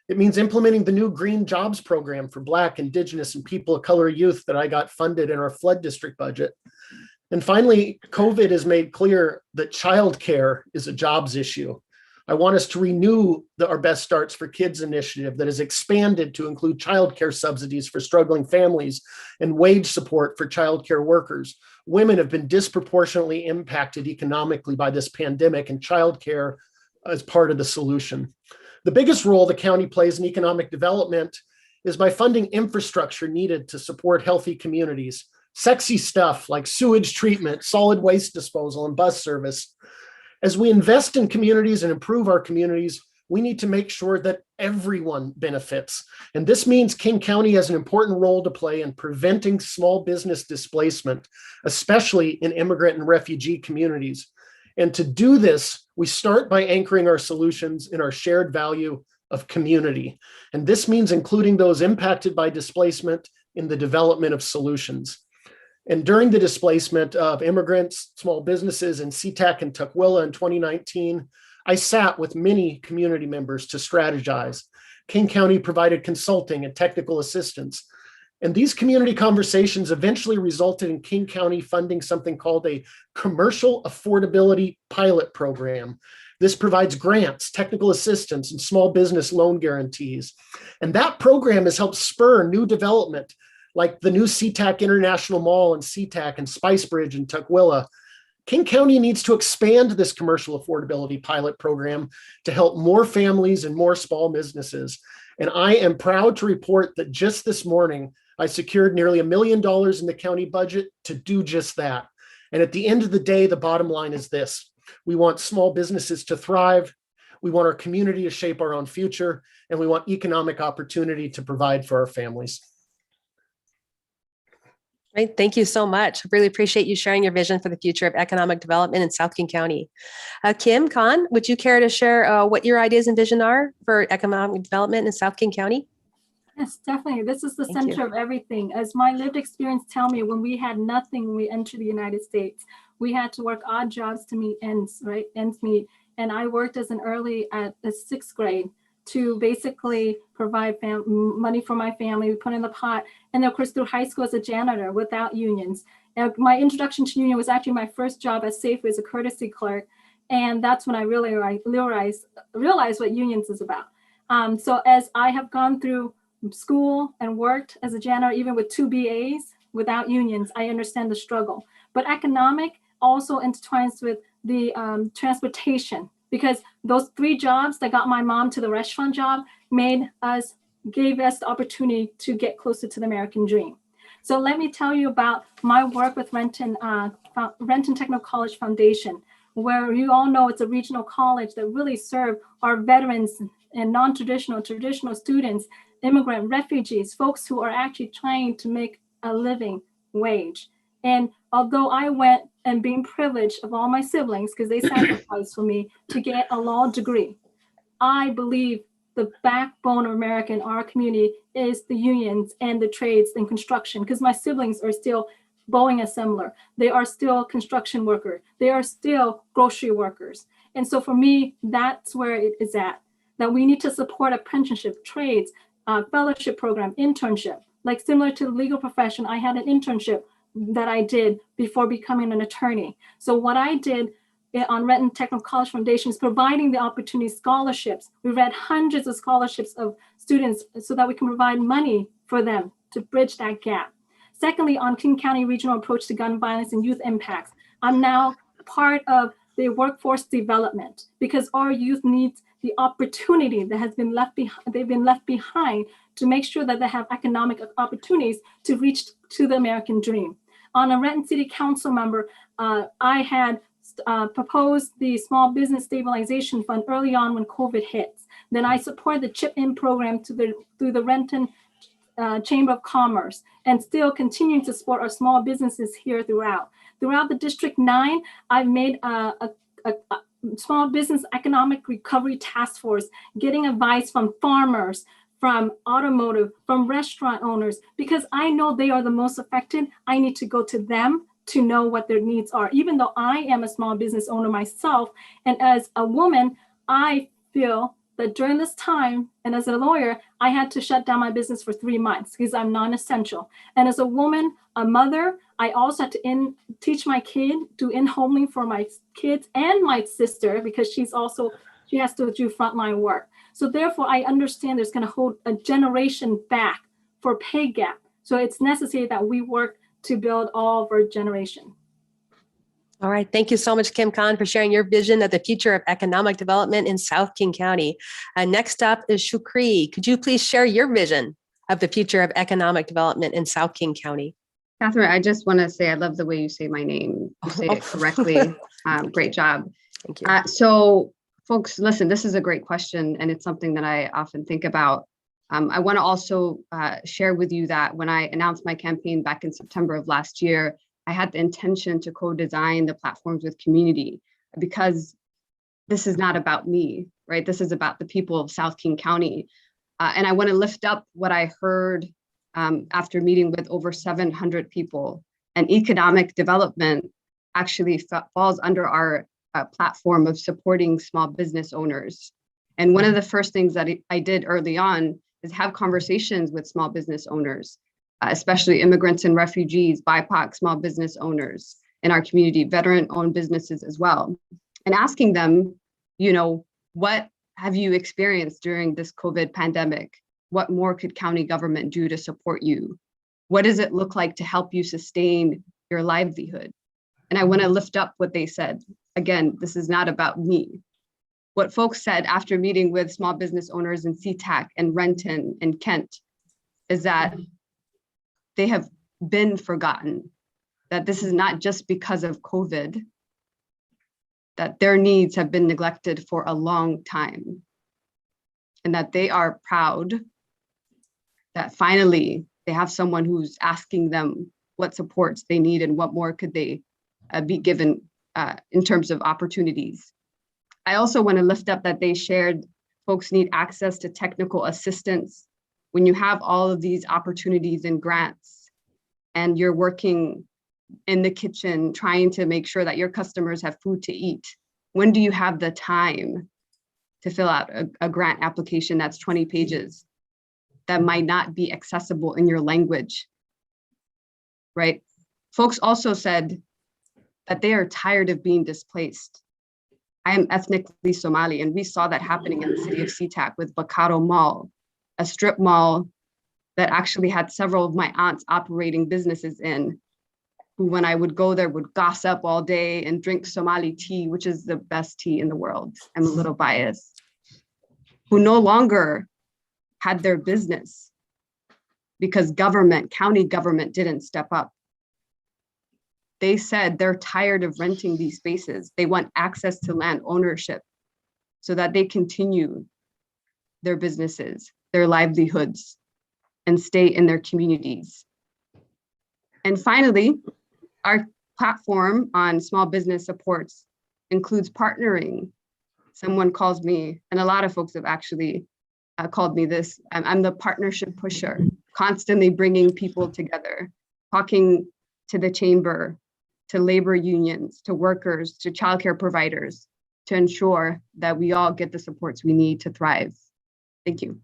It means implementing the new Green Jobs program for Black, Indigenous, and people of color youth that I got funded in our flood district budget. And finally, COVID has made clear that childcare is a jobs issue. I want us to renew our Best Starts for Kids initiative that has expanded to include childcare subsidies for struggling families and wage support for childcare workers. Women have been disproportionately impacted economically by this pandemic, and childcare is part of the solution. The biggest role the county plays in economic development is by funding infrastructure needed to support healthy communities. Sexy stuff like sewage treatment, solid waste disposal, and bus service. As we invest in communities and improve our communities, we need to make sure that everyone benefits. And this means King County has an important role to play in preventing small business displacement, especially in immigrant and refugee communities. And to do this, we start by anchoring our solutions in our shared value of community. And this means including those impacted by displacement in the development of solutions. And during the displacement of immigrants, small businesses in SeaTac and Tukwila in 2019, I sat with many community members to strategize. King County provided consulting and technical assistance. And these community conversations eventually resulted in King County funding something called a commercial affordability pilot program. This provides grants, technical assistance, and small business loan guarantees. And that program has helped spur new development, like the new SeaTac International Mall in SeaTac and Spice Bridge in Tukwila. King County needs to expand this commercial affordability pilot program to help more families and more small businesses. And I am proud to report that just this morning, I secured nearly $1 million in the county budget to do just that. And at the end of the day, the bottom line is this: we want small businesses to thrive, we want our community to shape our own future, and we want economic opportunity to provide for our families. Right. Thank you so much. Really appreciate you sharing your vision for the future of economic development in South King County. Kim Khan, would you care to share what your ideas and vision are for economic development in South King County? Yes, definitely. This is the Thank center you. of everything. As my lived experience tell me, when we had nothing when we entered the United States, we had to work odd jobs to meet ends meet. And I worked as an early at the 6th grade to basically provide money for my family. We put in the pot. And of course, through high school as a janitor without unions. And my introduction to union was actually my first job at Safeway as a courtesy clerk. And that's when I really realized what unions is about. So as I have gone through school and worked as a janitor, even with 2 BAs without unions, I understand the struggle. But economic also intertwines with the transportation, because those 3 jobs that got my mom to the restaurant job gave us the opportunity to get closer to the American dream. So let me tell you about my work with Renton Technical College Foundation, where you all know it's a regional college that really serve our veterans and non-traditional, traditional students, immigrant, refugees, folks who are actually trying to make a living wage. And although I went and being privileged of all my siblings, because they sacrificed for me to get a law degree, I believe the backbone of America in our community is the unions and the trades and construction, because my siblings are still Boeing assembler. They are still construction workers. They are still grocery workers. And so for me, that's where it is at, that we need to support apprenticeship, trades, fellowship program, internship. Like similar to the legal profession, I had an internship that I did before becoming an attorney. So what I did on Renton Technical College Foundation is providing the opportunity scholarships. We read hundreds of scholarships of students so that we can provide money for them to bridge that gap. Secondly, on King County Regional Approach to Gun Violence and Youth Impacts, I'm now part of the workforce development, because our youth needs the opportunity that has been left behind. They've been left behind to make sure that they have economic opportunities to reach to the American dream. On a Renton City Council member, I had proposed the Small Business Stabilization Fund early on when COVID hits. Then I support the chip-in program through the Renton Chamber of Commerce, and still continuing to support our small businesses here throughout. Throughout the District 9, I've made a small business economic recovery task force, getting advice from farmers, from automotive, from restaurant owners, because I know they are the most affected. I need to go to them to know what their needs are. Even though I am a small business owner myself, and as a woman, I feel that during this time, and as a lawyer, I had to shut down my business for 3 months because I'm non-essential. And as a woman, a mother, I also had to teach my kid, do in-homing for my kids and my sister, because she has to do frontline work. So therefore, I understand there's going to hold a generation back for pay gap. So it's necessary that we work to build all of our generation. All right. Thank you so much, Kim Khan, for sharing your vision of the future of economic development in South King County. Next up is Shukri. Could you please share your vision of the future of economic development in South King County? Catherine, I just want to say I love the way you say my name. You say it correctly. Great job. Thank you. So folks, listen, this is a great question, and it's something that I often think about. I want to also share with you that when I announced my campaign back in September of last year, I had the intention to co-design the platforms with community, because this is not about me, right? This is about the people of South King County. And I want to lift up what I heard after meeting with over 700 people. And economic development actually falls under our platform of supporting small business owners. And one of the first things that I did early on is have conversations with small business owners, especially immigrants and refugees, BIPOC small business owners in our community, veteran-owned businesses as well, and asking them, you know, what have you experienced during this COVID pandemic? What more could county government do to support you? What does it look like to help you sustain your livelihood? And I want to lift up what they said. Again, this is not about me. What folks said after meeting with small business owners in SeaTac and Renton and Kent is that they have been forgotten, that this is not just because of COVID, that their needs have been neglected for a long time, and that they are proud that finally they have someone who's asking them what supports they need and what more could they be given in terms of opportunities. I also want to lift up that they shared folks need access to technical assistance. When you have all of these opportunities and grants and you're working in the kitchen trying to make sure that your customers have food to eat, when do you have the time to fill out a grant application that's 20 pages that might not be accessible in your language, right? Folks also said that they are tired of being displaced. I am ethnically Somali, and we saw that happening in the city of SeaTac with Bacaro Mall, a strip mall that actually had several of my aunts operating businesses in, who when I would go there would gossip all day and drink Somali tea, which is the best tea in the world. I'm a little biased. Who no longer had their business because county government didn't step up. They said they're tired of renting these spaces. They want access to land ownership so that they continue their businesses, their livelihoods, and stay in their communities. And finally, our platform on small business supports includes partnering. Someone calls me, and a lot of folks have actually called me this. I'm the partnership pusher, constantly bringing people together, talking to the chamber, to labor unions, to workers, to childcare providers, to ensure that we all get the supports we need to thrive. Thank you.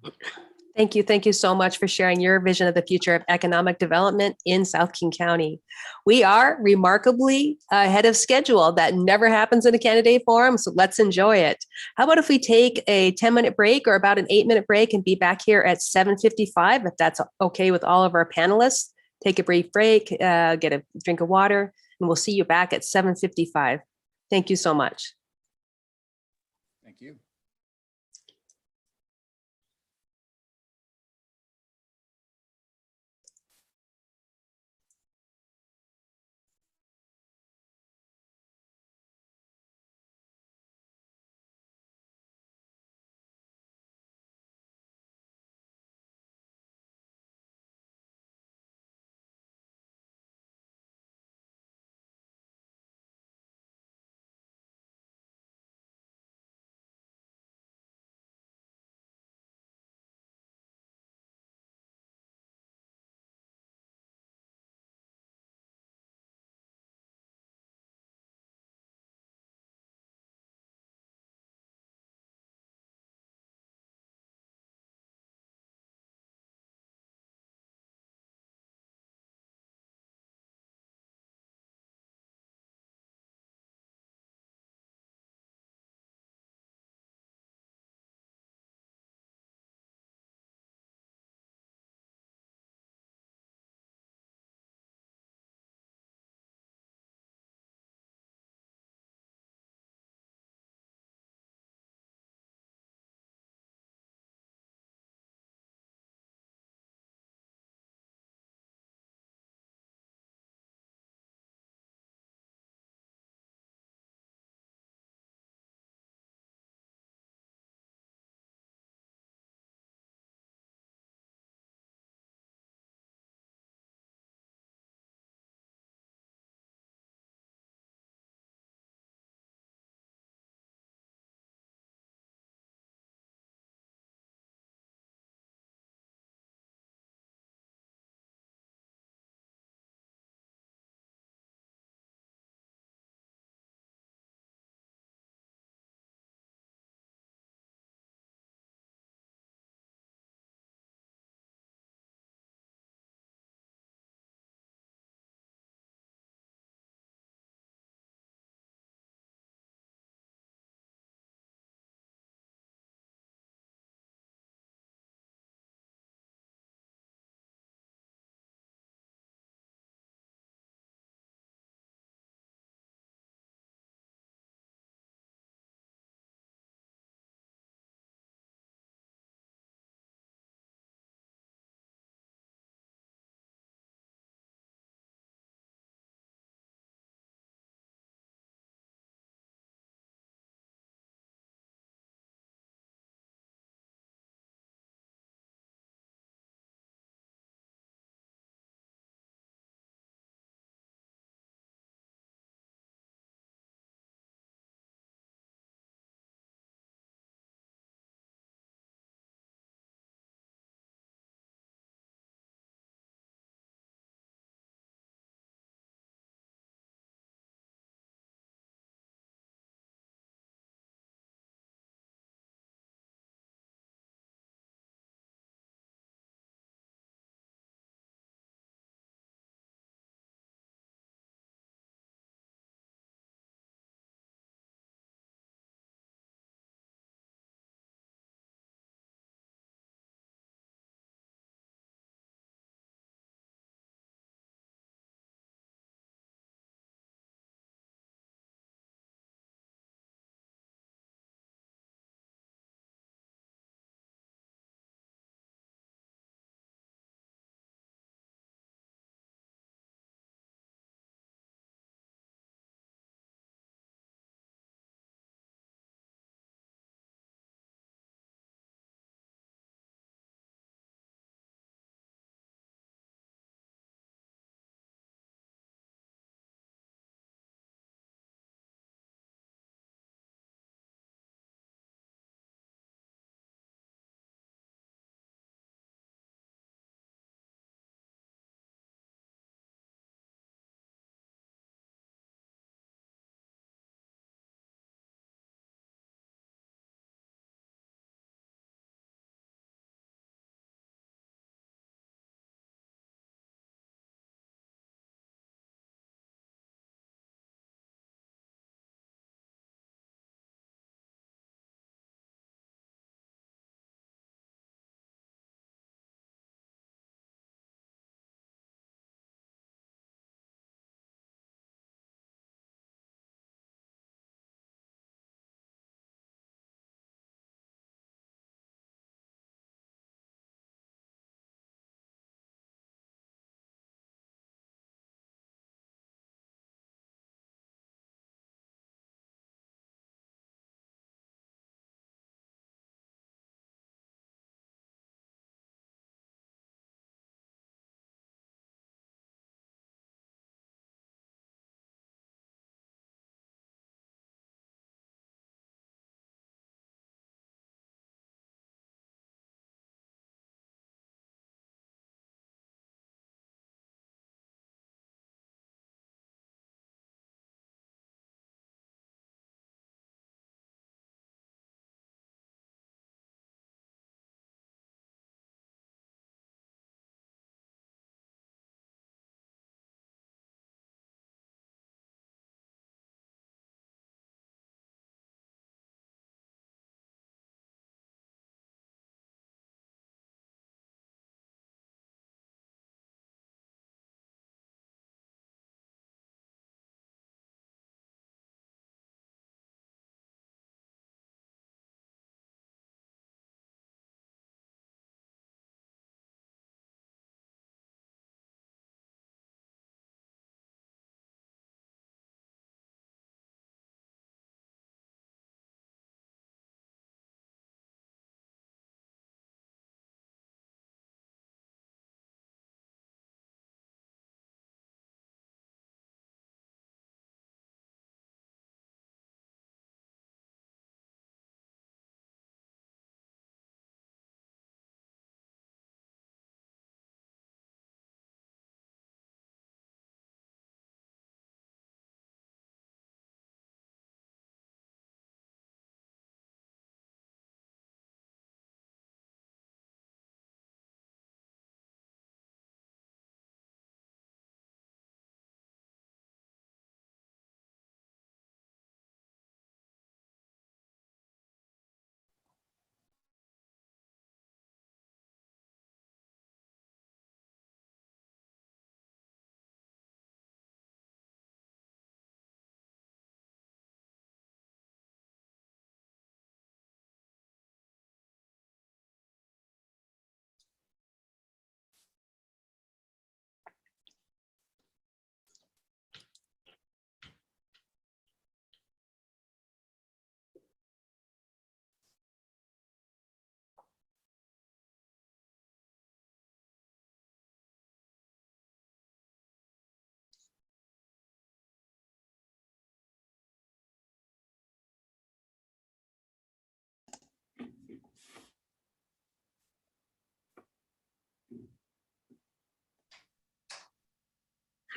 Thank you. Thank you so much for sharing your vision of the future of economic development in South King County. We are remarkably ahead of schedule. That never happens in a candidate forum, so let's enjoy it. How about if we take a 10-minute break or about an 8-minute break and be back here at 7:55, if that's okay with all of our panelists? Take a brief break, get a drink of water, and we'll see you back at 7:55. Thank you so much. Thank you.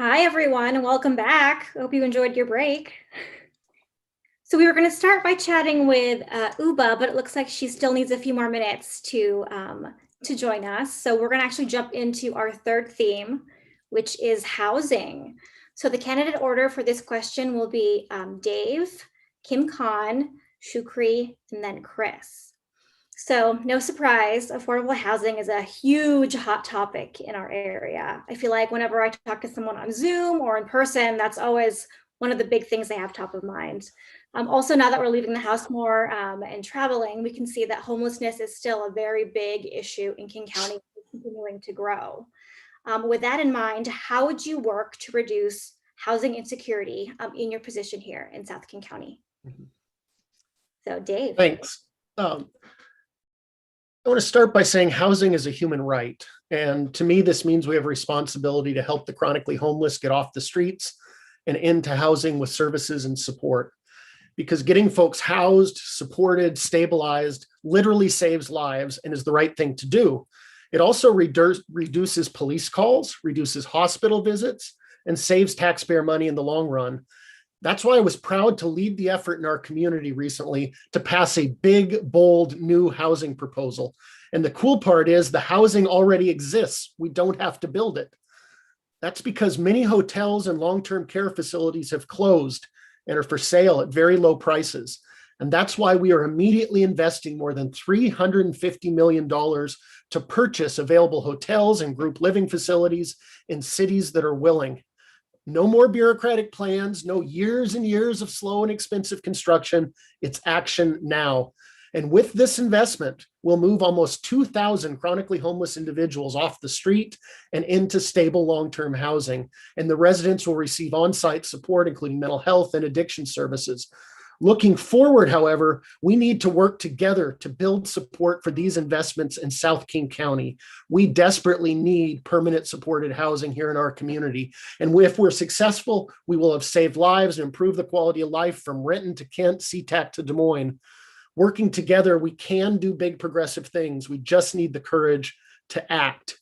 Hi, everyone, and welcome back. I hope you enjoyed your break. So we were going to start by chatting with Uba, but it looks like she still needs a few more minutes to join us. So we're going to actually jump into our third theme, which is housing. So the candidate order for this question will be Dave, Kim Khan, Shukri, and then Chris. So no surprise, affordable housing is a huge hot topic in our area. I feel like whenever I talk to someone on Zoom or in person, that's always one of the big things they have top of mind. Also, now that we're leaving the house more and traveling, we can see that homelessness is still a very big issue in King County, continuing to grow. With that in mind, how would you work to reduce housing insecurity in your position here in South King County? So Dave. Thanks. I want to start by saying housing is a human right. And to me, this means we have a responsibility to help the chronically homeless get off the streets and into housing with services and support. Because getting folks housed, supported, stabilized literally saves lives and is the right thing to do. It also reduces police calls, reduces hospital visits, and saves taxpayer money in the long run. That's why I was proud to lead the effort in our community recently to pass a big, bold new housing proposal. And the cool part is the housing already exists. We don't have to build it. That's because many hotels and long-term care facilities have closed and are for sale at very low prices. And that's why we are immediately investing more than $350 million to purchase available hotels and group living facilities in cities that are willing. No more bureaucratic plans, no years and years of slow and expensive construction. It's action now. And with this investment, we'll move almost 2,000 chronically homeless individuals off the street and into stable long-term housing. And the residents will receive on-site support, including mental health and addiction services. Looking forward, however, we need to work together to build support for these investments in South King County. We desperately need permanent supported housing here in our community. And if we're successful, we will have saved lives and improved the quality of life from Renton to Kent, SeaTac to Des Moines. Working together, we can do big progressive things. We just need the courage to act.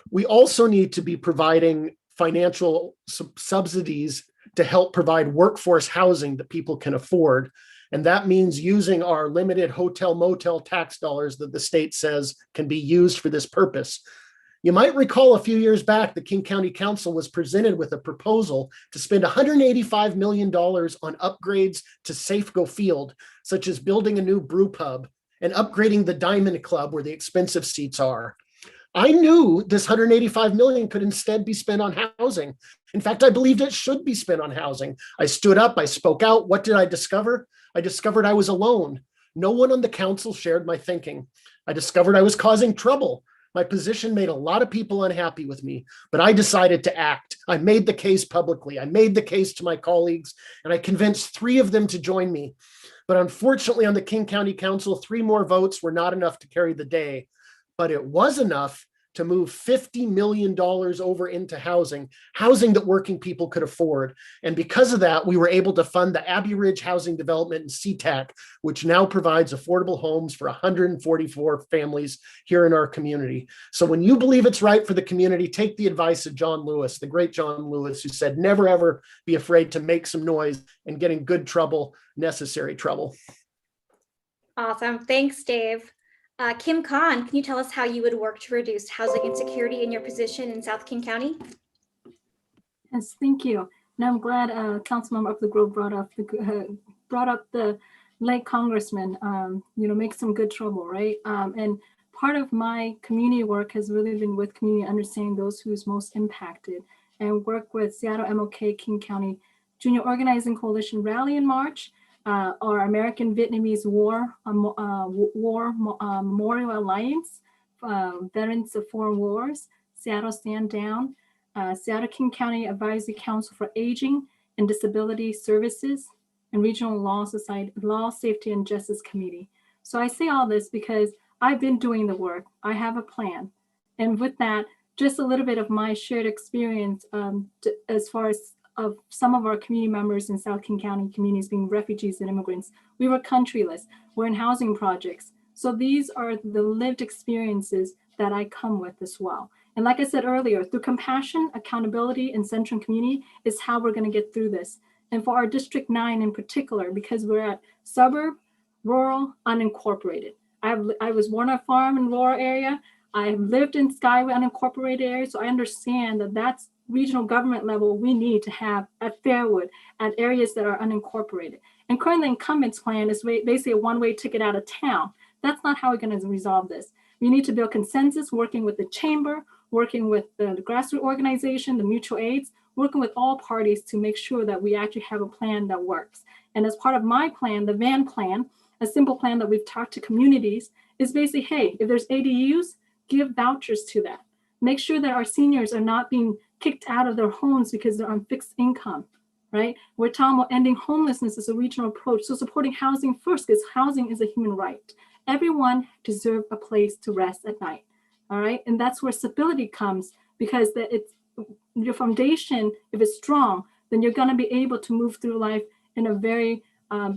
We also need to be providing financial subsidies to help provide workforce housing that people can afford. And that means using our limited hotel motel tax dollars that the state says can be used for this purpose. You might recall a few years back, the King County Council was presented with a proposal to spend $185 million on upgrades to Safeco Field, such as building a new brew pub and upgrading the Diamond Club where the expensive seats are. I knew this $185 million could instead be spent on housing. In fact, I believed it should be spent on housing. I stood up, I spoke out. What did I discover? I discovered I was alone. No one on the council shared my thinking. I discovered I was causing trouble. My position made a lot of people unhappy with me, but I decided to act. I made the case publicly. I made the case to my colleagues, and I convinced 3 of them to join me. But unfortunately, on the King County Council, 3 more votes were not enough to carry the day. But it was enough to move $50 million over into housing that working people could afford. And because of that, we were able to fund the Abbey Ridge Housing Development in SeaTac, which now provides affordable homes for 144 families here in our community. So when you believe it's right for the community, take the advice of John Lewis, the great John Lewis, who said, never ever be afraid to make some noise and get in good trouble, necessary trouble. Awesome. Thanks, Dave. Kim Khan, can you tell us how you would work to reduce housing insecurity in your position in South King County? Yes, thank you. And I'm glad Councilmember Up the Grove brought up the late congressman. Make some good trouble, right? And part of my community work has really been with community understanding those who's most impacted, and work with Seattle MLK King County Junior Organizing Coalition Rally and March, our American Vietnamese War Memorial Alliance, Veterans of Foreign Wars, Seattle Stand Down, Seattle King County Advisory Council for Aging and Disability Services, and Regional Law Society, Law, Safety, and Justice Committee. So I say all this because I've been doing the work. I have a plan. And with that, just a little bit of my shared experience as far as of some of our community members in South King County communities being refugees and immigrants. We were countryless, we're in housing projects. So these are the lived experiences that I come with as well. And like I said earlier, through compassion, accountability, and centering community is how we're going to get through this. And for our District 9 in particular, because we're at suburb, rural, unincorporated. I was born on a farm in rural area. I have lived in Skyway unincorporated area, so I understand that that's regional government level we need to have at Fairwood, at areas that are unincorporated. And currently the incumbent's plan is basically a one-way ticket out of town. That's not how we're going to resolve this. We need to build consensus, working with the chamber, working with the grassroots organization, the mutual aids, working with all parties to make sure that we actually have a plan that works. And as part of my plan, the VAN plan, a simple plan that we've talked to communities, is basically, hey, if there's ADUs, give vouchers to that. Make sure that our seniors are not being kicked out of their homes because they're on fixed income, right? We're talking about ending homelessness as a regional approach. So supporting housing first, because housing is a human right. Everyone deserves a place to rest at night, all right? And that's where stability comes, because it's your foundation, if it's strong, then you're gonna be able to move through life in a very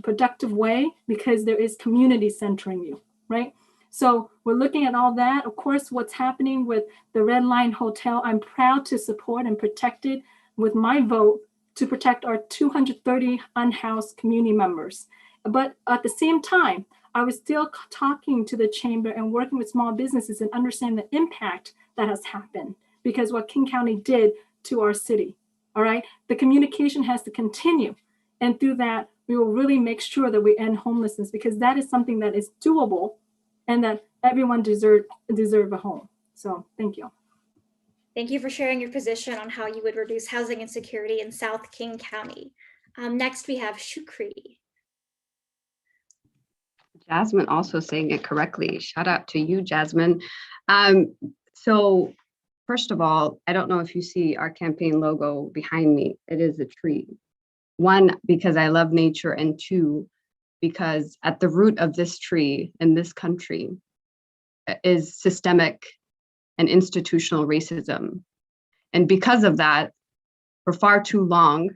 productive way, because there is community centering you, right? So we're looking at all that. Of course, what's happening with the Red Line Hotel, I'm proud to support and protect it with my vote to protect our 230 unhoused community members. But at the same time, I was still talking to the chamber and working with small businesses and understand the impact that has happened, because what King County did to our city, all right? The communication has to continue. And through that, we will really make sure that we end homelessness, because that is something that is doable and that everyone deserve a home. So thank you. Thank you for sharing your position on how you would reduce housing insecurity in South King County. Next, we have Shukri. Jasmine also saying it correctly. Shout out to you, Jasmine. So first of all, I don't know if you see our campaign logo behind me. It is a tree. One, because I love nature, and two, because at the root of this tree in this country is systemic and institutional racism. And because of that, for far too long,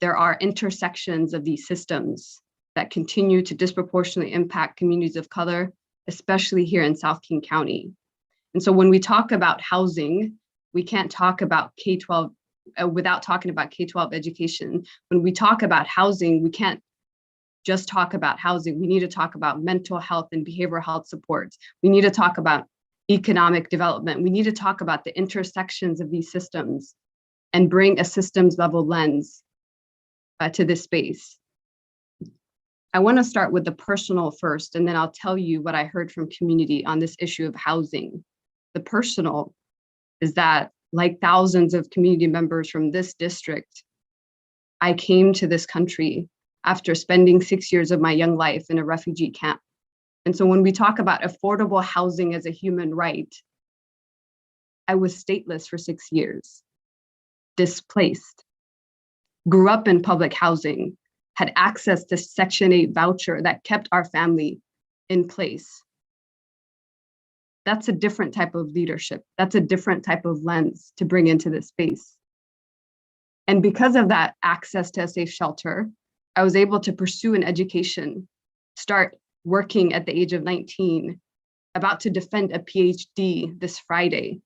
there are intersections of these systems that continue to disproportionately impact communities of color, especially here in South King County. And so when we talk about housing, we can't talk about K-12 without talking about K-12 education. When we talk about housing, we can't just talk about housing. We need to talk about mental health and behavioral health supports. We need to talk about economic development. We need to talk about the intersections of these systems and bring a systems level lens to this space. I want to start with the personal first, and then I'll tell you what I heard from community on this issue of housing. The personal is that, like thousands of community members from this district, I came to this country after spending 6 years of my young life in a refugee camp. And so when we talk about affordable housing as a human right, I was stateless for 6 years, displaced, grew up in public housing, had access to Section 8 voucher that kept our family in place. That's a different type of leadership. That's a different type of lens to bring into this space. And because of that access to a safe shelter, I was able to pursue an education, start working at the age of 19, about to defend a PhD this Friday.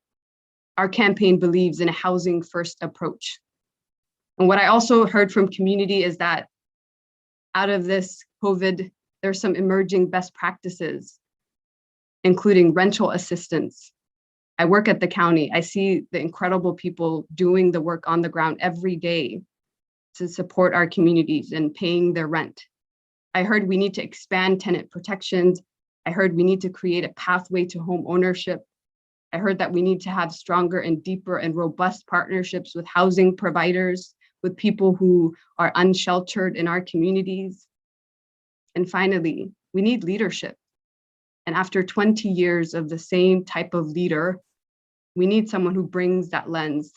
Our campaign believes in a housing first approach. And what I also heard from community is that out of this COVID, there's some emerging best practices, including rental assistance. I work at the county. I see the incredible people doing the work on the ground every day to support our communities and paying their rent. I heard we need to expand tenant protections. I heard we need to create a pathway to home ownership. I heard that we need to have stronger and deeper and robust partnerships with housing providers, with people who are unsheltered in our communities. And finally, we need leadership. And after 20 years of the same type of leader, we need someone who brings that lens,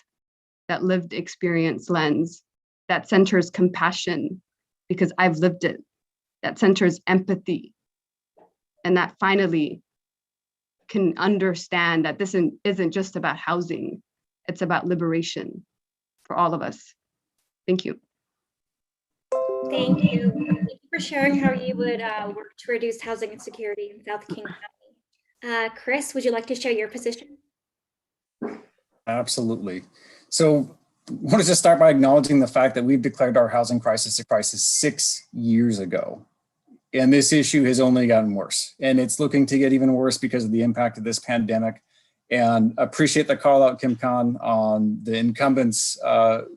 that lived experience lens, that centers compassion, because I've lived it, that centers empathy, and that finally can understand that this isn't just about housing, it's about liberation for all of us. Thank you. Thank you. Thank you for sharing how you would work to reduce housing insecurity in South King County. Chris, would you like to share your position? Absolutely. So I wanted to start by acknowledging the fact that we've declared our housing crisis a crisis 6 years ago. And this issue has only gotten worse. And it's looking to get even worse because of the impact of this pandemic. And appreciate the call out, Kim Khan, on the incumbent's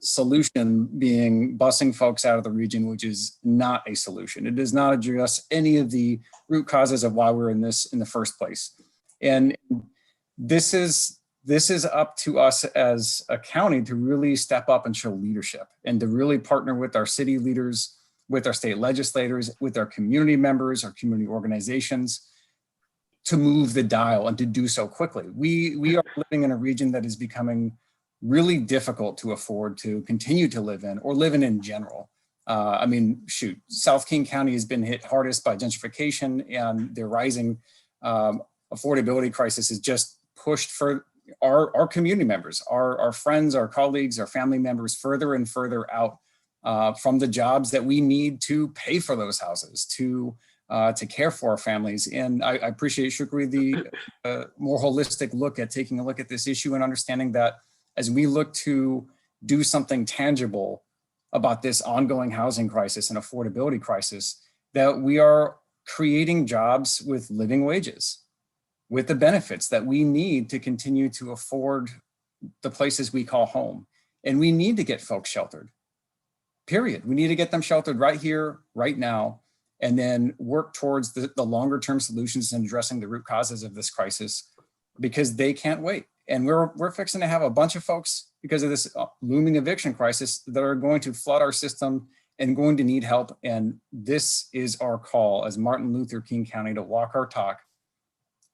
solution being busing folks out of the region, which is not a solution. It does not address any of the root causes of why we're in this in the first place. And this is up to us as a county to really step up and show leadership and to really partner with our city leaders, with our state legislators, with our community members, our community organizations, to move the dial and to do so quickly. We are living in a region that is becoming really difficult to afford to continue to live in or live in general. I mean, shoot, South King County has been hit hardest by gentrification, and the rising affordability crisis has just pushed for our community members, our friends, our colleagues, our family members further and further out from the jobs that we need to pay for those houses, to care for our families. And I appreciate, Shukri, the more holistic look at taking a look at this issue and understanding that as we look to do something tangible about this ongoing housing crisis and affordability crisis, that we are creating jobs with living wages, with the benefits that we need to continue to afford the places we call home. And we need to get folks sheltered, period. We need to get them sheltered right here, right now, and then work towards the longer term solutions and addressing the root causes of this crisis, because they can't wait. And we're fixing to have a bunch of folks, because of this looming eviction crisis, that are going to flood our system and going to need help. And this is our call as Martin Luther King County to walk our talk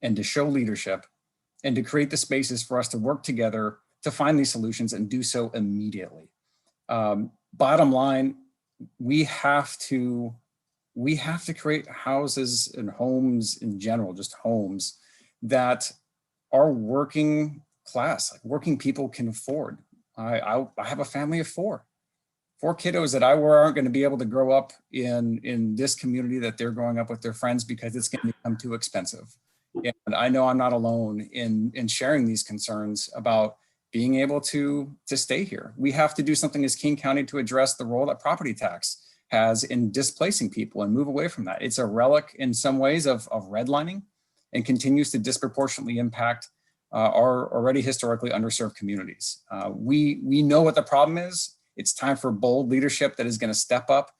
and to show leadership and to create the spaces for us to work together to find these solutions and do so immediately. Bottom line, we have to create houses and homes in general, just homes that our working class, like working people, can afford. I have a family of four kiddos that aren't going to be able to grow up in this community that they're growing up with their friends, because it's going to become too expensive. And I know I'm not alone in sharing these concerns about being able to stay here. We have to do something as King County to address the role that property tax has in displacing people and move away from that. It's a relic in some ways of redlining, and continues to disproportionately impact our already historically underserved communities. We know what the problem is. It's time for bold leadership that is going to step up,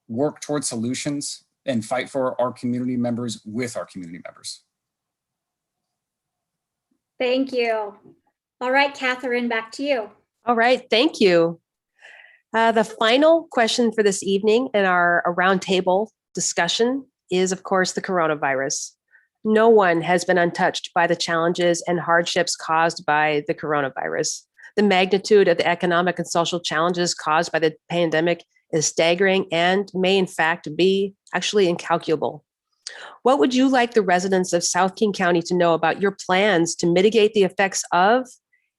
work towards solutions, and fight for our community members with our community members. Thank you. All right, Catherine, back to you. All right, thank you. The final question for this evening in our roundtable discussion is, of course, the coronavirus. No one has been untouched by the challenges and hardships caused by the coronavirus. The magnitude of the economic and social challenges caused by the pandemic is staggering and may in fact be actually incalculable. What would you like the residents of South King County to know about your plans to mitigate the effects of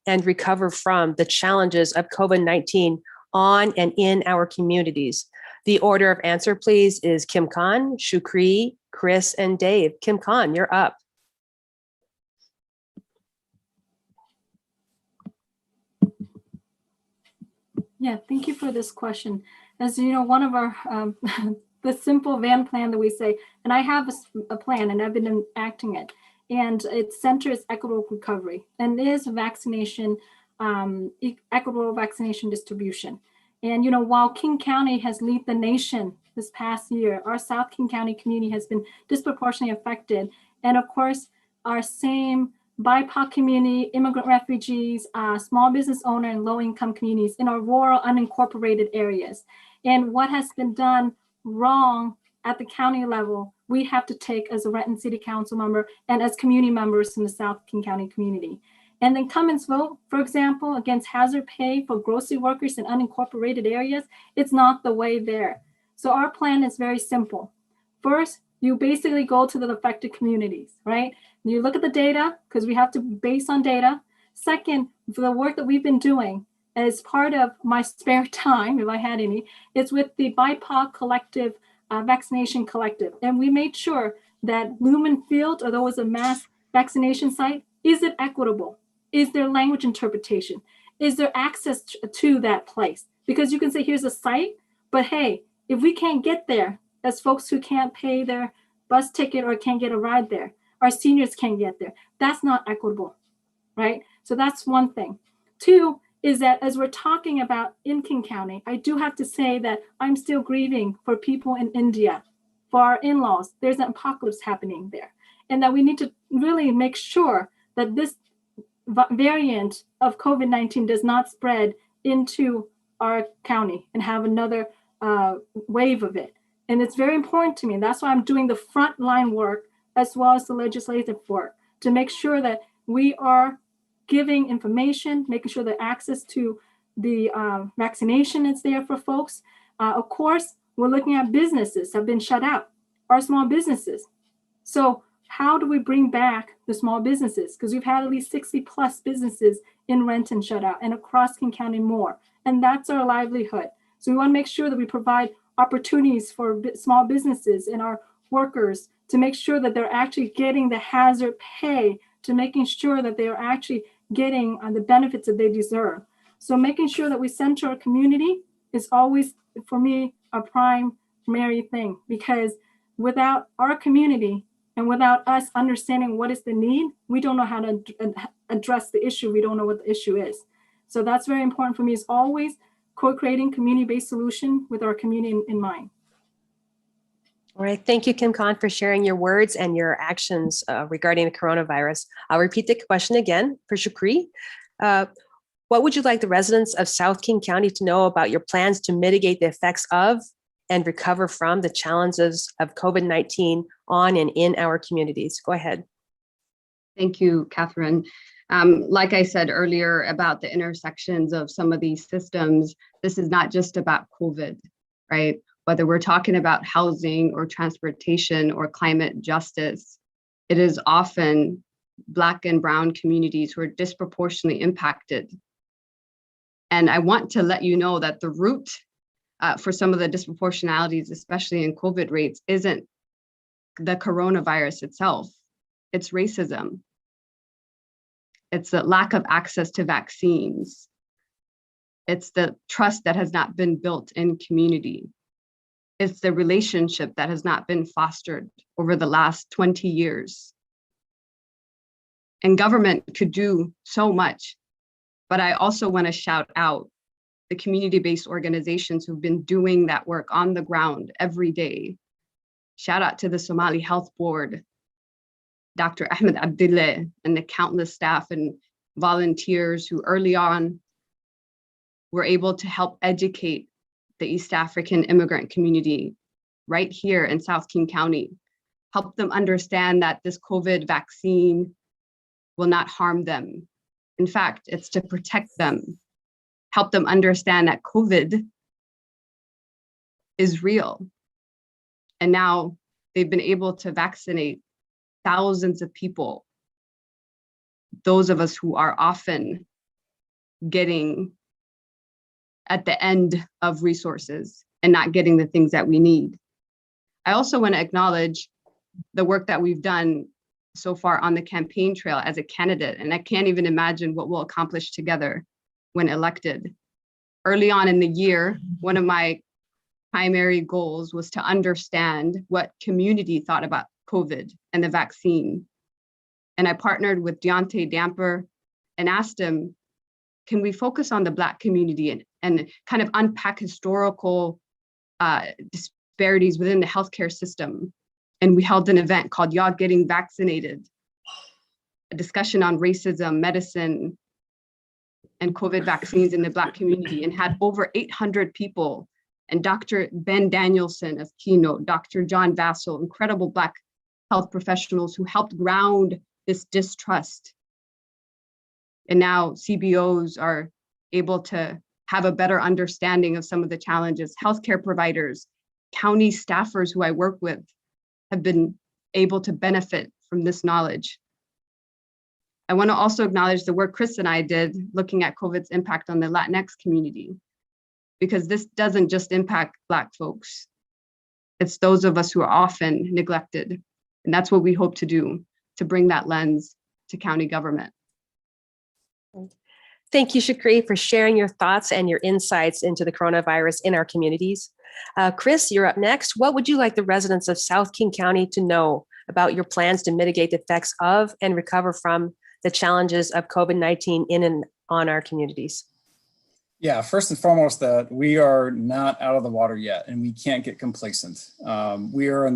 and recover from the challenges of COVID-19 on and in our communities? The order of answer, please, is Kim Khan, Shukri, Chris, and Dave. Kim Khan, you're up. Yeah, thank you for this question. As you know, one of our, the simple VAN plan that we say, and I have a plan and I've been enacting it, and its center is equitable recovery, and it is vaccination, equitable vaccination distribution. And, you know, while King County has led the nation this past year, our South King County community has been disproportionately affected. And of course, our same BIPOC community, immigrant refugees, small business owner and low-income communities in our rural unincorporated areas. And what has been done wrong at the county level, we have to take as a Renton City Council member and as community members in the South King County community. And then come and vote, for example, against hazard pay for grocery workers in unincorporated areas. It's not the way there. So our plan is very simple. First, you basically go to the affected communities, right? You look at the data, because we have to base on data. Second, for the work that we've been doing as part of my spare time, if I had any, it's with the BIPOC collective, vaccination collective. And we made sure that Lumen Field, although it was a mass vaccination site, is it equitable? Is there language interpretation? Is there access to that place? Because you can say, here's a site, but hey, if we can't get there, as folks who can't pay their bus ticket or can't get a ride there, our seniors can't get there, that's not equitable, right? So that's one thing. Two is that as we're talking about in King County, I do have to say that I'm still grieving for people in India, for our in-laws. There's an apocalypse happening there. And that we need to really make sure that this variant of COVID-19 does not spread into our county and have another wave of it. And it's very important to me. That's why I'm doing the frontline work as well as the legislative work to make sure that we are giving information, making sure that access to the vaccination is there for folks. Of course, we're looking at businesses have been shut out, our small businesses. So how do we bring back the small businesses? Because we've had at least 60 plus businesses in Renton shut out and across King County more. And that's our livelihood. So we want to make sure that we provide opportunities for small businesses and our workers to make sure that they're actually getting the hazard pay, to making sure that they are actually getting the benefits that they deserve. So making sure that we center our community is always, for me, a primary thing, because without our community and without us understanding what is the need, we don't know how to address the issue. We don't know what the issue is. So that's very important for me, is always co-creating community-based solution with our community in mind. All right. Thank you, Kim Khan, for sharing your words and your actions regarding the coronavirus. I'll repeat the question again for Shukri. What would you like the residents of South King County to know about your plans to mitigate the effects of and recover from the challenges of COVID-19 on and in our communities? Go ahead. Thank you, Catherine. Like I said earlier about the intersections of some of these systems, this is not just about COVID, right? Whether we're talking about housing or transportation or climate justice, it is often Black and Brown communities who are disproportionately impacted. And I want to let you know that the root for some of the disproportionalities, especially in COVID rates, isn't the coronavirus itself, it's racism. It's the lack of access to vaccines. It's the trust that has not been built in community. It's the relationship that has not been fostered over the last 20 years. And government could do so much, but I also want to shout out the community-based organizations who've been doing that work on the ground every day. Shout out to the Somali Health Board, Dr. Ahmed Abdullah, and the countless staff and volunteers who early on were able to help educate the East African immigrant community right here in South King County, help them understand that this COVID vaccine will not harm them. In fact, it's to protect them, help them understand that COVID is real. And now they've been able to vaccinate thousands of people, those of us who are often getting at the end of resources and not getting the things that we need. I also want to acknowledge the work that we've done so far on the campaign trail as a candidate, and I can't even imagine what we'll accomplish together when elected. Early on in the year, one of my primary goals was to understand what community thought about COVID and the vaccine. And I partnered with Deontay Damper and asked him, can we focus on the Black community and kind of unpack historical disparities within the healthcare system? And we held an event called Y'all Getting Vaccinated, a discussion on racism, medicine, and COVID vaccines in the Black community, and had over 800 people, and Dr. Ben Danielson of Keynote, Dr. John Vassell, incredible Black health professionals who helped ground this distrust. And now CBOs are able to have a better understanding of some of the challenges. Healthcare providers, county staffers who I work with have been able to benefit from this knowledge. I want to also acknowledge the work Chris and I did looking at COVID's impact on the Latinx community, because this doesn't just impact Black folks. It's those of us who are often neglected. And that's what we hope to do, to bring that lens to county government. Thank you, Shakri, for sharing your thoughts and your insights into the coronavirus in our communities. Chris, you're up next. What would you like the residents of South King County to know about your plans to mitigate the effects of and recover from the challenges of COVID-19 in and on our communities? Yeah, first and foremost, that we are not out of the water yet, and we can't get complacent. We are,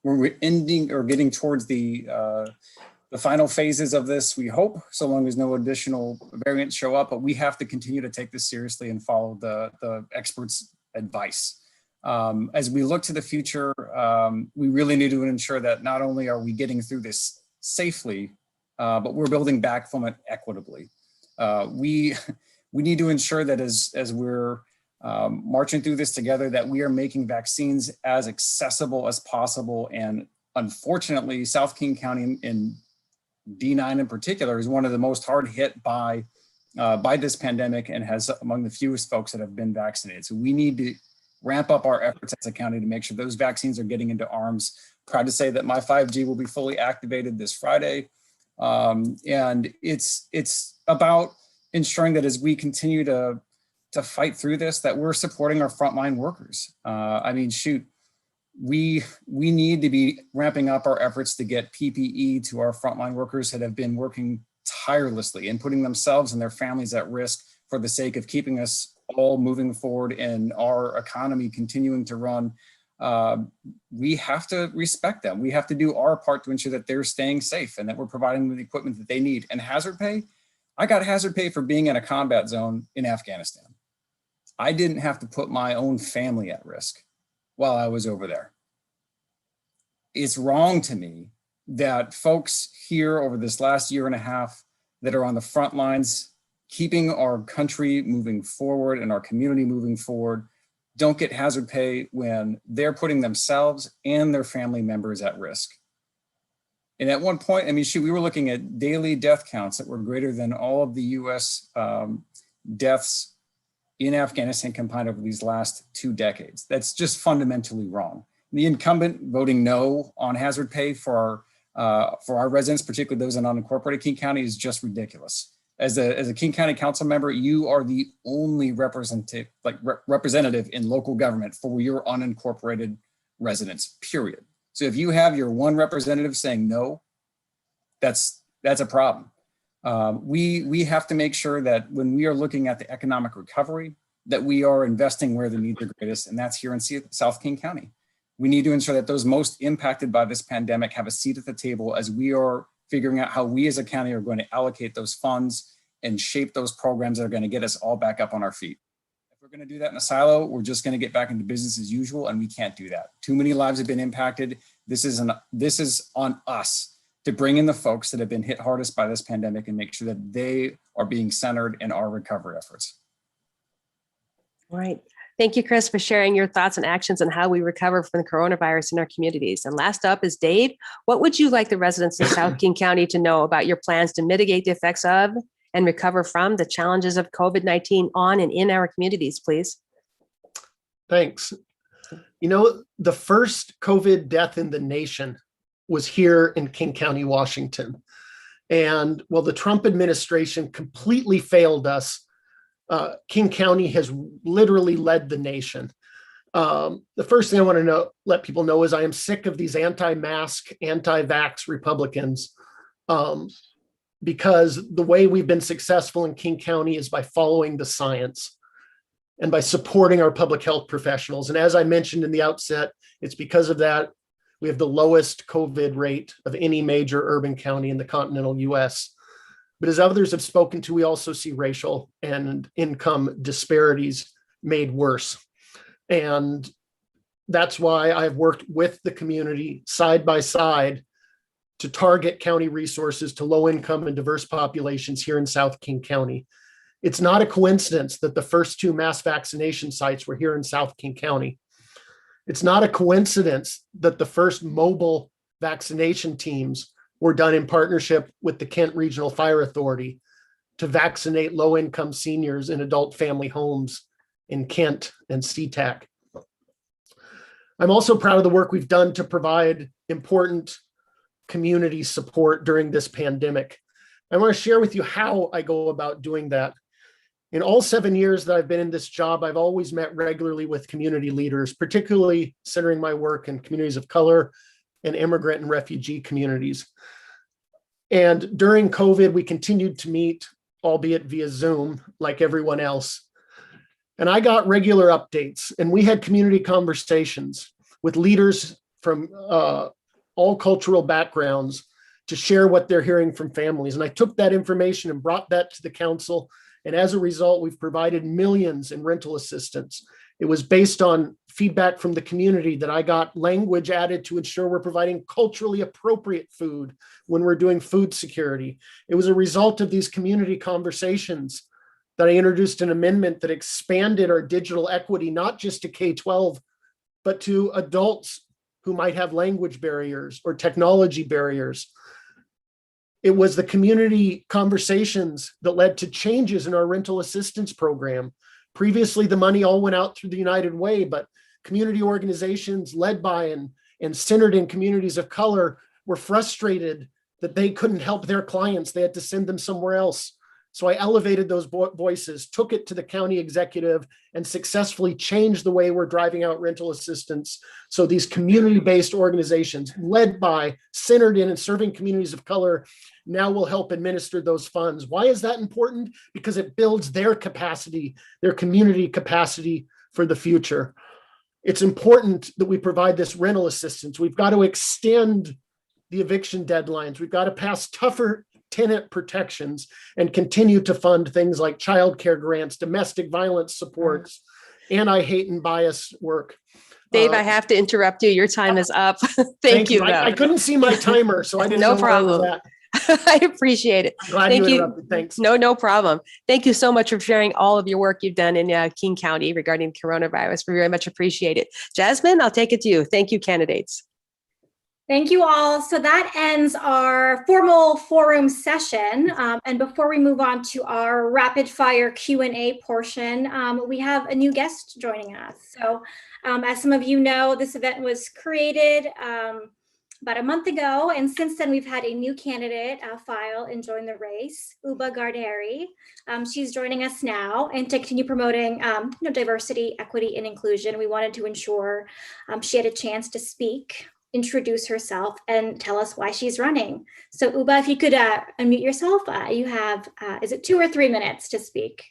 we're ending or getting towards the final phases of this, we hope, so long as no additional variants show up, but we have to continue to take this seriously and follow the experts' advice. As we look to the future, we really need to ensure that not only are we getting through this safely, but we're building back from it equitably. We need to ensure that as we're marching through this together, that we are making vaccines as accessible as possible. And unfortunately, South King County in D9 in particular is one of the most hard hit by this pandemic and has among the fewest folks that have been vaccinated. So we need to ramp up our efforts as a county to make sure those vaccines are getting into arms. Proud to say that my 5G will be fully activated this Friday. And it's about ensuring that as we continue to fight through this, that we're supporting our frontline workers. I mean, shoot, we need to be ramping up our efforts to get PPE to our frontline workers that have been working tirelessly and putting themselves and their families at risk for the sake of keeping us all moving forward and our economy continuing to run. We have to respect them. We have to do our part to ensure that they're staying safe and that we're providing them the equipment that they need. And hazard pay, I got hazard pay for being in a combat zone in Afghanistan. I didn't have to put my own family at risk while I was over there. It's wrong to me that folks here over this last year and a half that are on the front lines, keeping our country moving forward and our community moving forward, don't get hazard pay when they're putting themselves and their family members at risk. And at one point, I mean, shoot, we were looking at daily death counts that were greater than all of the US deaths in Afghanistan combined over these last 2 decades. That's just fundamentally wrong. The incumbent voting no on hazard pay for our residents, particularly those in unincorporated King County, is just ridiculous. As a King County Council member, you are the only representative in local government for your unincorporated residents, period. So if you have your one representative saying no, that's a problem. We have to make sure that when we are looking at the economic recovery, that we are investing where the needs are greatest, and that's here in South King County. We need to ensure that those most impacted by this pandemic have a seat at the table as we are figuring out how we as a county are going to allocate those funds and shape those programs that are going to get us all back up on our feet. If we're going to do that in a silo, we're just going to get back into business as usual, and we can't do that. Too many lives have been impacted. This is on us to bring in the folks that have been hit hardest by this pandemic and make sure that they are being centered in our recovery efforts. All right. Thank you, Chris, for sharing your thoughts and actions on how we recover from the coronavirus in our communities. And last up is Dave. What would you like the residents of South King County to know about your plans to mitigate the effects of and recover from the challenges of COVID-19 on and in our communities, please? Thanks. You know, the first COVID death in the nation was here in King County, Washington. And while the Trump administration completely failed us, King County has literally led the nation. The first thing I want to let people know is I am sick of these anti-mask, anti-vax Republicans, because the way we've been successful in King County is by following the science and by supporting our public health professionals. And as I mentioned in the outset, it's because of that we have the lowest COVID rate of any major urban county in the continental US. But as others have spoken to, we also see racial and income disparities made worse. And that's why I've worked with the community side by side to target county resources to low income and diverse populations here in South King County. It's not a coincidence that the first 2 mass vaccination sites were here in South King County. It's not a coincidence that the first mobile vaccination teams were done in partnership with the Kent Regional Fire Authority to vaccinate low-income seniors in adult family homes in Kent and SeaTac. I'm also proud of the work we've done to provide important community support during this pandemic. I want to share with you how I go about doing that. In all 7 years that I've been in this job, I've always met regularly with community leaders, particularly centering my work in communities of color and immigrant and refugee communities. And during COVID, we continued to meet, albeit via Zoom, like everyone else. And I got regular updates, and we had community conversations with leaders from all cultural backgrounds to share what they're hearing from families. And I took that information and brought that to the council. And as a result, we've provided millions in rental assistance. It was based on feedback from the community that I got language added to ensure we're providing culturally appropriate food when we're doing food security. It was a result of these community conversations that I introduced an amendment that expanded our digital equity, not just to K-12, but to adults who might have language barriers or technology barriers. It was the community conversations that led to changes in our rental assistance program. Previously, the money all went out through the United Way, but community organizations led by and centered in communities of color were frustrated that they couldn't help their clients. They had to send them somewhere else. So I elevated those voices, took it to the county executive, and successfully changed the way we're driving out rental assistance. So these community-based organizations led by, centered in, and serving communities of color now will help administer those funds. Why is that important? Because it builds their capacity, their community capacity for the future. It's important that we provide this rental assistance. We've got to extend the eviction deadlines. We've got to pass tougher tenant protections and continue to fund things like childcare grants, domestic violence supports, anti-hate and bias work. Dave, I have to interrupt you. Your time is up. Thank you. I couldn't see my timer, so I didn't know problem. Where I was at. I appreciate it. Glad Thank you you. interrupted. Thanks. No problem. Thank you so much for sharing all of your work you've done in King County regarding coronavirus. We very much appreciate it. Jasmine, I'll take it to you. Thank you, candidates. Thank you all. So that ends our formal forum session. And before we move on to our rapid fire Q&A portion, we have a new guest joining us. So as some of you know, this event was created about a month ago. And since then, we've had a new candidate file and join the race, Uba Garderi. She's joining us now, and to continue promoting diversity, equity, and inclusion. We wanted to ensure she had a chance to speak, introduce herself, and tell us why she's running. So Uba, if you could unmute yourself, you have, is it 2 or 3 minutes to speak?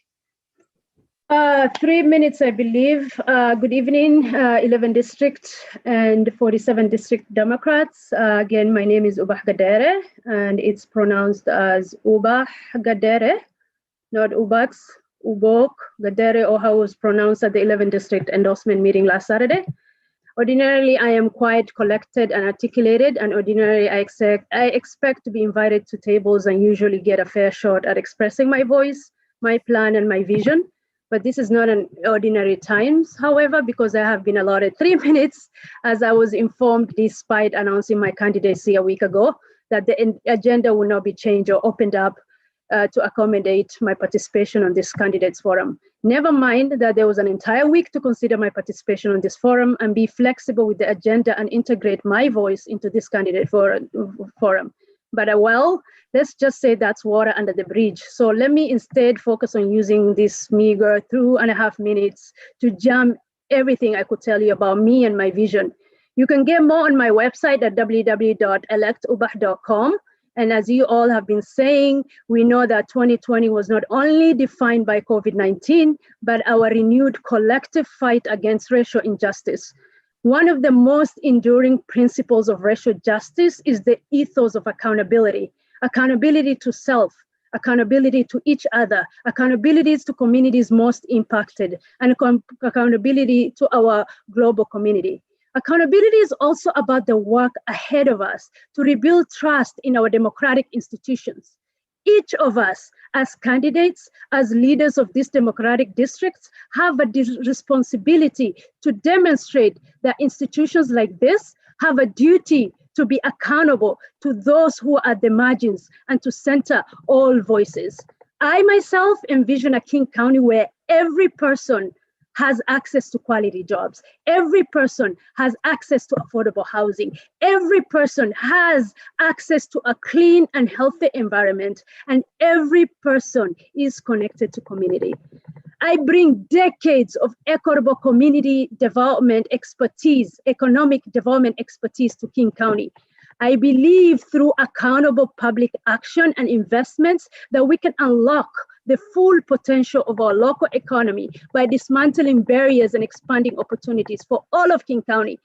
3 minutes, I believe. Good evening, 11 District and 47 District Democrats. Again, my name is Uba Gadere, and it's pronounced as Uba Gadere, not Ubax, Ubok, Gadere, or how it was pronounced at the 11 District endorsement meeting last Saturday. Ordinarily, I am quite collected and articulated, and ordinarily I expect to be invited to tables and usually get a fair shot at expressing my voice, my plan, and my vision. But this is not an ordinary times, however, because I have been allotted 3 minutes, as I was informed despite announcing my candidacy a week ago, that the agenda will not be changed or opened up to accommodate my participation on this candidates forum. Never mind that there was an entire week to consider my participation on this forum and be flexible with the agenda and integrate my voice into this candidate forum. But well, let's just say that's water under the bridge. So let me instead focus on using this meager 2.5 minutes to jam everything I could tell you about me and my vision. You can get more on my website at www.electubah.com. And as you all have been saying, we know that 2020 was not only defined by COVID-19, but our renewed collective fight against racial injustice. One of the most enduring principles of racial justice is the ethos of accountability. Accountability to self, accountability to each other, accountabilities to communities most impacted, and accountability to our global community. Accountability is also about the work ahead of us to rebuild trust in our democratic institutions. Each of us, as candidates, as leaders of these democratic districts, have a responsibility to demonstrate that institutions like this have a duty to be accountable to those who are at the margins and to center all voices. I myself envision a King County where every person has access to quality jobs. Every person has access to affordable housing. Every person has access to a clean and healthy environment. And every person is connected to community. I bring decades of equitable community development expertise, economic development expertise to King County. I believe through accountable public action and investments that we can unlock the full potential of our local economy by dismantling barriers and expanding opportunities for all of King County,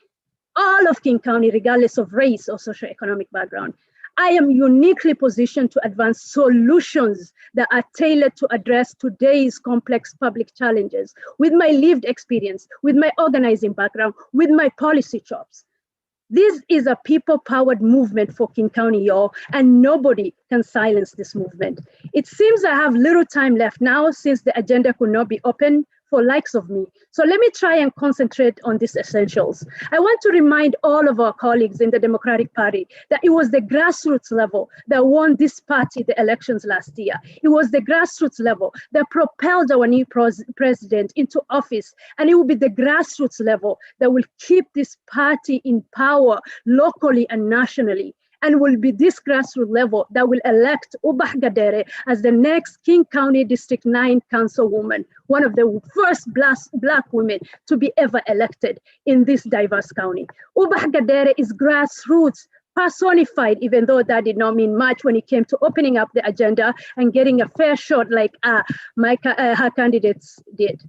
regardless of race or socioeconomic background. I am uniquely positioned to advance solutions that are tailored to address today's complex public challenges with my lived experience, with my organizing background, with my policy chops. This is a people-powered movement for King County, y'all, and nobody can silence this movement. It seems I have little time left now since the agenda could not be open for likes of me. So let me try and concentrate on these essentials. I want to remind all of our colleagues in the Democratic Party that it was the grassroots level that won this party the elections last year. It was the grassroots level that propelled our new president into office. And it will be the grassroots level that will keep this party in power locally and nationally. And will be this grassroots level that will elect Ubah Gadere as the next King County District 9 councilwoman, one of the first Black women to be ever elected in this diverse county. Ubah Gadere is grassroots personified, even though that did not mean much when it came to opening up the agenda and getting a fair shot like her candidates did,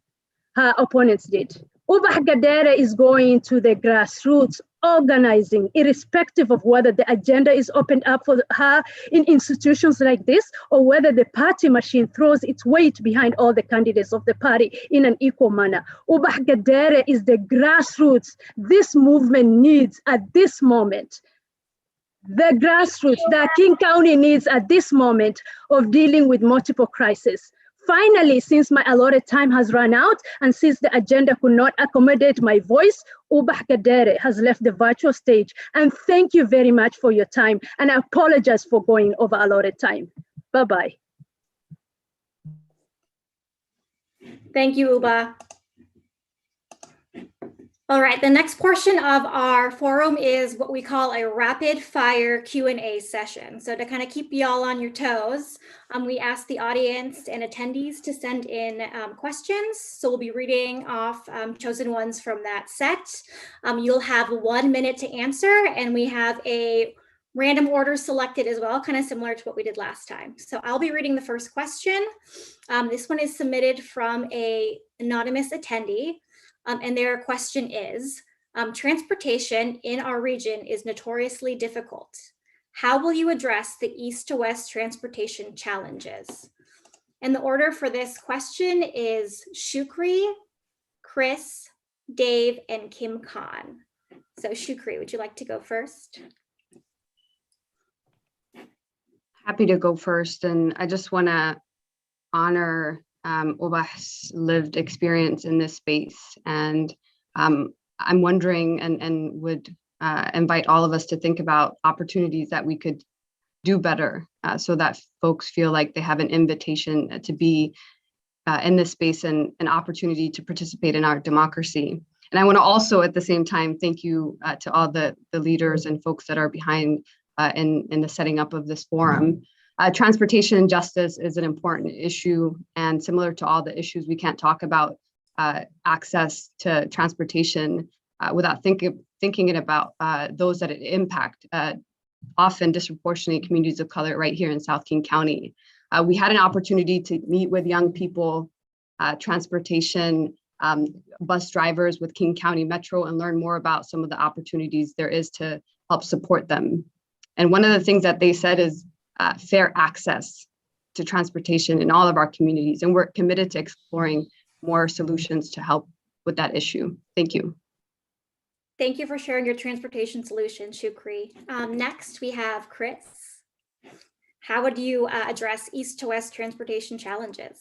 her opponents did. Ubah Gadere is going to the grassroots, organizing, irrespective of whether the agenda is opened up for her in institutions like this, or whether the party machine throws its weight behind all the candidates of the party in an equal manner. Ubah Gadere is the grassroots this movement needs at this moment. The grassroots that King County needs at this moment of dealing with multiple crises. Finally, since my allotted time has run out and since the agenda could not accommodate my voice, Ubah Gadere has left the virtual stage. And thank you very much for your time. And I apologize for going over allotted time. Bye-bye. Thank you, Ubah. All right, the next portion of our forum is what we call a rapid fire Q&A session. So to kind of keep y'all on your toes, we ask the audience and attendees to send in questions. So we'll be reading off chosen ones from that set. You'll have 1 minute to answer, and we have a random order selected as well, kind of similar to what we did last time. So I'll be reading the first question. This one is submitted from an anonymous attendee. And their question is, transportation in our region is notoriously difficult. How will you address the east to west transportation challenges? And the order for this question is Shukri, Chris, Dave, and Kim Khan. So Shukri, would you like to go first? Happy to go first. And I just want to honor Ubah's lived experience in this space. And I'm wondering and would invite all of us to think about opportunities that we could do better so that folks feel like they have an invitation to be in this space and an opportunity to participate in our democracy. And I want to also at the same time thank you to all the leaders and folks that are behind in the setting up of this forum. Transportation justice is an important issue, and similar to all the issues, we can't talk about access to transportation without thinking about those that it impact, often disproportionately communities of color right here in South King County. We had an opportunity to meet with young people, transportation, bus drivers with King County Metro, and learn more about some of the opportunities there is to help support them. And one of the things that they said is fair access to transportation in all of our communities. And we're committed to exploring more solutions to help with that issue. Thank you. Thank you for sharing your transportation solution, Shukri. Next, we have Chris. How would you address east to west transportation challenges?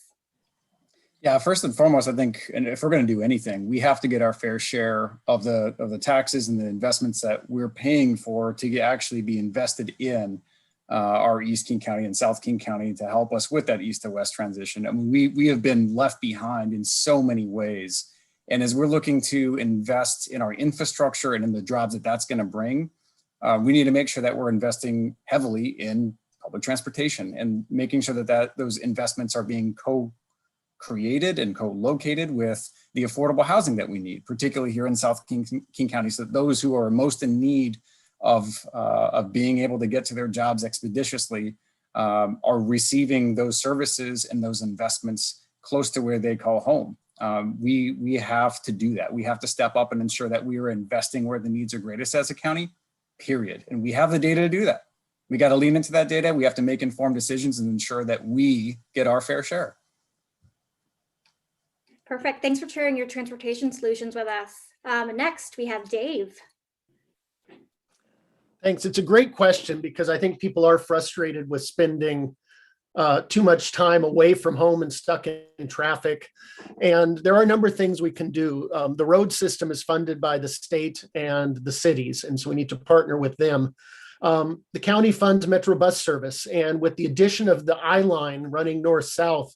Yeah, first and foremost, I think, and if we're going to do anything, we have to get our fair share of the taxes and the investments that we're paying for to actually be invested in our East King County and South King County to help us with that east to west transition. I mean, we have been left behind in so many ways And as we're looking to invest in our infrastructure and in the jobs that that's going to bring, we need to make sure that we're investing heavily in public transportation and making sure that those investments are being co-created and co-located with the affordable housing that we need, particularly here in South King County, so that those who are most in need of being able to get to their jobs expeditiously are receiving those services and those investments close to where they call home. We have to do that. We have to step up and ensure that we are investing where the needs are greatest as a county, period. And we have the data to do that. We got to lean into that data. We have to make informed decisions and ensure that we get our fair share. Perfect. Thanks for sharing your transportation solutions with us. Next, we have Dave. Thanks. It's a great question because I think people are frustrated with spending too much time away from home and stuck in traffic. And there are a number of things we can do. The road system is funded by the state and the cities, and so we need to partner with them. The county funds Metro bus service, and with the addition of the I-line running north-south,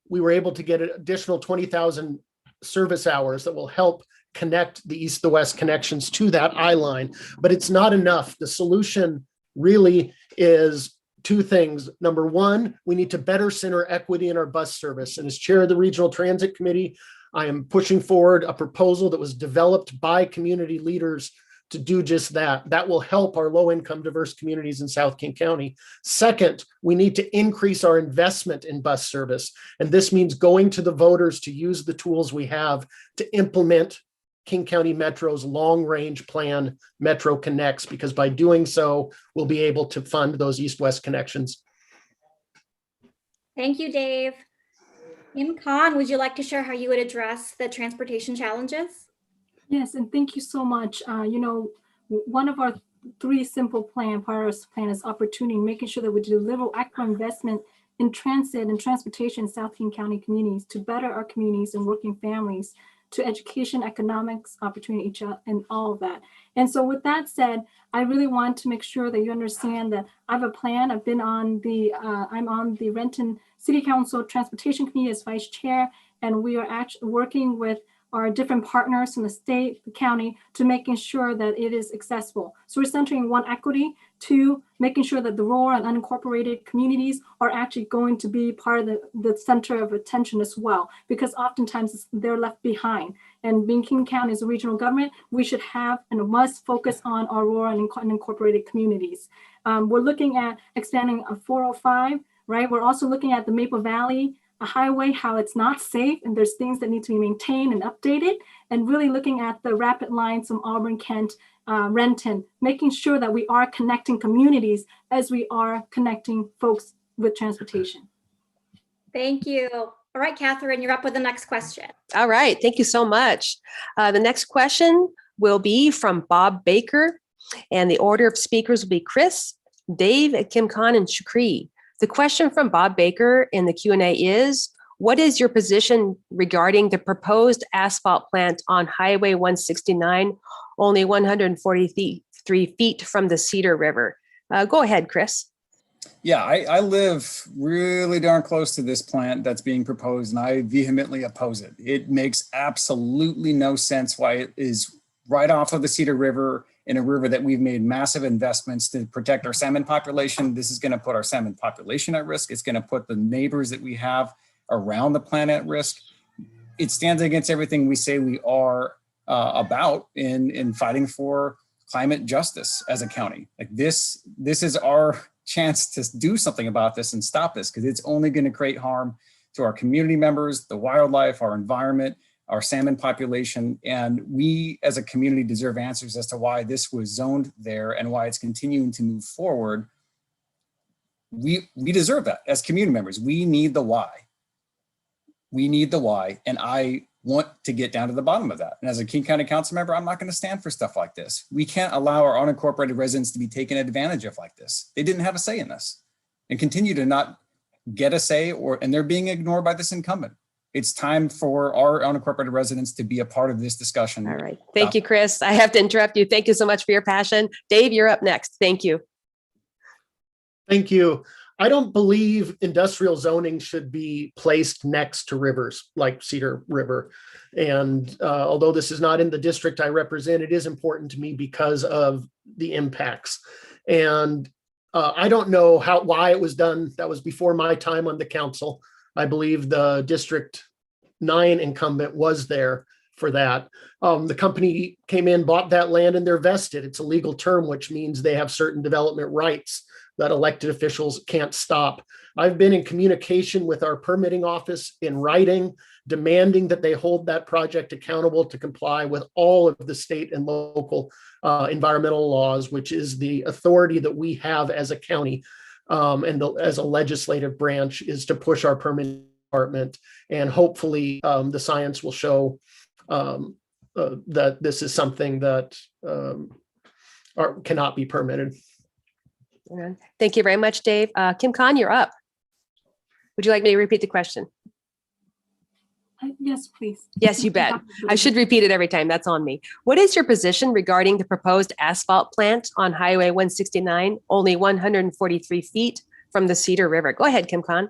we were able to get an additional 20,000 service hours that will help connect the east to west connections to that I-line. But it's not enough. The solution really is two things. Number one, we need to better center equity in our bus service. And as chair of the Regional Transit Committee, I am pushing forward a proposal that was developed by community leaders to do just that. That will help our low-income diverse communities in South King County. Second, we need to increase our investment in bus service. And this means going to the voters to use the tools we have to implement King County Metro's long-range plan, Metro Connects, because by doing so, we'll be able to fund those east-west connections. Thank you, Dave. Kim Khan, would you like to share how you would address the transportation challenges? Yes, and thank you so much. One of our three simple priorities plan is opportunity, making sure that we deliver active investment in transit and transportation in South King County communities to better our communities and working families, to education, economics, opportunity, and all of that. And so with that said, I really want to make sure that you understand that I have a plan. I'm on the Renton City Council Transportation Committee as vice chair, and we are actually working with our different partners in the state, the county, to making sure that it is accessible. So we're centering one, equity, two, making sure that the rural and unincorporated communities are actually going to be part of the center of attention as well, because oftentimes they're left behind. And being King County as a regional government, we should have and must focus on our rural and unincorporated communities. We're looking at expanding a 405, right? We're also looking at the Maple Valley a highway, how it's not safe, and there's things that need to be maintained and updated, and really looking at the rapid lines from Auburn, Kent, Renton, making sure that we are connecting communities as we are connecting folks with transportation. Thank you. All right, Catherine, you're up with the next question. All right, thank you so much. The next question will be from Bob Baker, and the order of speakers will be Chris, Dave, Kim Khan, and Shukri. The question from Bob Baker in the Q&A is, what is your position regarding the proposed asphalt plant on Highway 169, only 143 feet from the Cedar River? Go ahead, Chris. Yeah, I live really darn close to this plant that's being proposed, and I vehemently oppose it. It makes absolutely no sense why it is right off of the Cedar River, in a river that we've made massive investments to protect our salmon population. This is going to put our salmon population at risk. It's going to put the neighbors that we have around the plant at risk. It stands against everything we say we are about in fighting for climate justice as a county. Like this is our chance to do something about this and stop this, because it's only going to create harm to our community members, the wildlife, our environment, our salmon population. And we as a community deserve answers as to why this was zoned there and why it's continuing to move forward. We deserve that as community members. We need the why. We need the why. And I want to get down to the bottom of that. And as a King County Council member, I'm not going to stand for stuff like this. We can't allow our unincorporated residents to be taken advantage of like this. They didn't have a say in this and continue to not get a say, and they're being ignored by this incumbent. It's time for our unincorporated residents to be a part of this discussion. All right. Thank you, Chris. I have to interrupt you. Thank you so much for your passion. Dave, you're up next. Thank you. Thank you. I don't believe industrial zoning should be placed next to rivers like Cedar River. And although this is not in the district I represent, it is important to me because of the impacts. And I don't know why it was done. That was before my time on the council. I believe the District 9 incumbent was there for that. The company came in, bought that land, and they're vested. It's a legal term, which means they have certain development rights that elected officials can't stop. I've been in communication with our permitting office in writing, demanding that they hold that project accountable to comply with all of the state and local environmental laws, which is the authority that we have as a county as a legislative branch, is to push our permitting department. And hopefully the science will show that this is something that cannot be permitted. Thank you very much, Dave. Kim Khan, you're up. Would you like me to repeat the question? Yes, please. Yes, you bet. I should repeat it every time. That's on me. What is your position regarding the proposed asphalt plant on Highway 169, only 143 feet from the Cedar River? Go ahead, Kim Khan.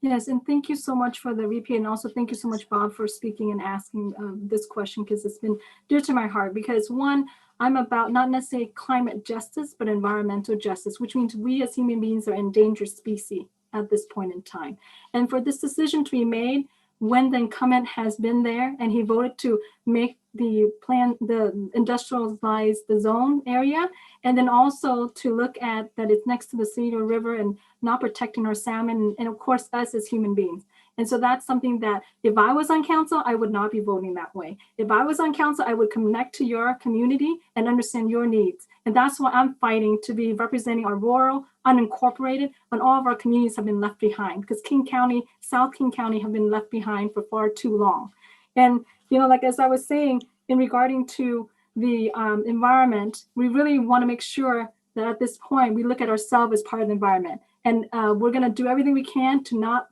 Yes, and thank you so much for the repeat. And also thank you so much, Bob, for speaking and asking this question, because it's been dear to my heart. Because one, I'm about not necessarily climate justice, but environmental justice, which means we as human beings are endangered species at this point in time. And for this decision to be made, when the incumbent has been there and he voted to make the plan, the industrialize the zone area, and then also to look at that it's next to the Cedar River and not protecting our salmon, and of course us as human beings. And so that's something that if I was on council, I would not be voting that way. If I was on council, I would connect to your community and understand your needs. And that's why I'm fighting to be representing our rural, unincorporated, and all of our communities have been left behind, because King County, South King County have been left behind for far too long. And, you know, like as I was saying, in regarding to the environment, we really want to make sure that at this point, we look at ourselves as part of the environment. And we're going to do everything we can to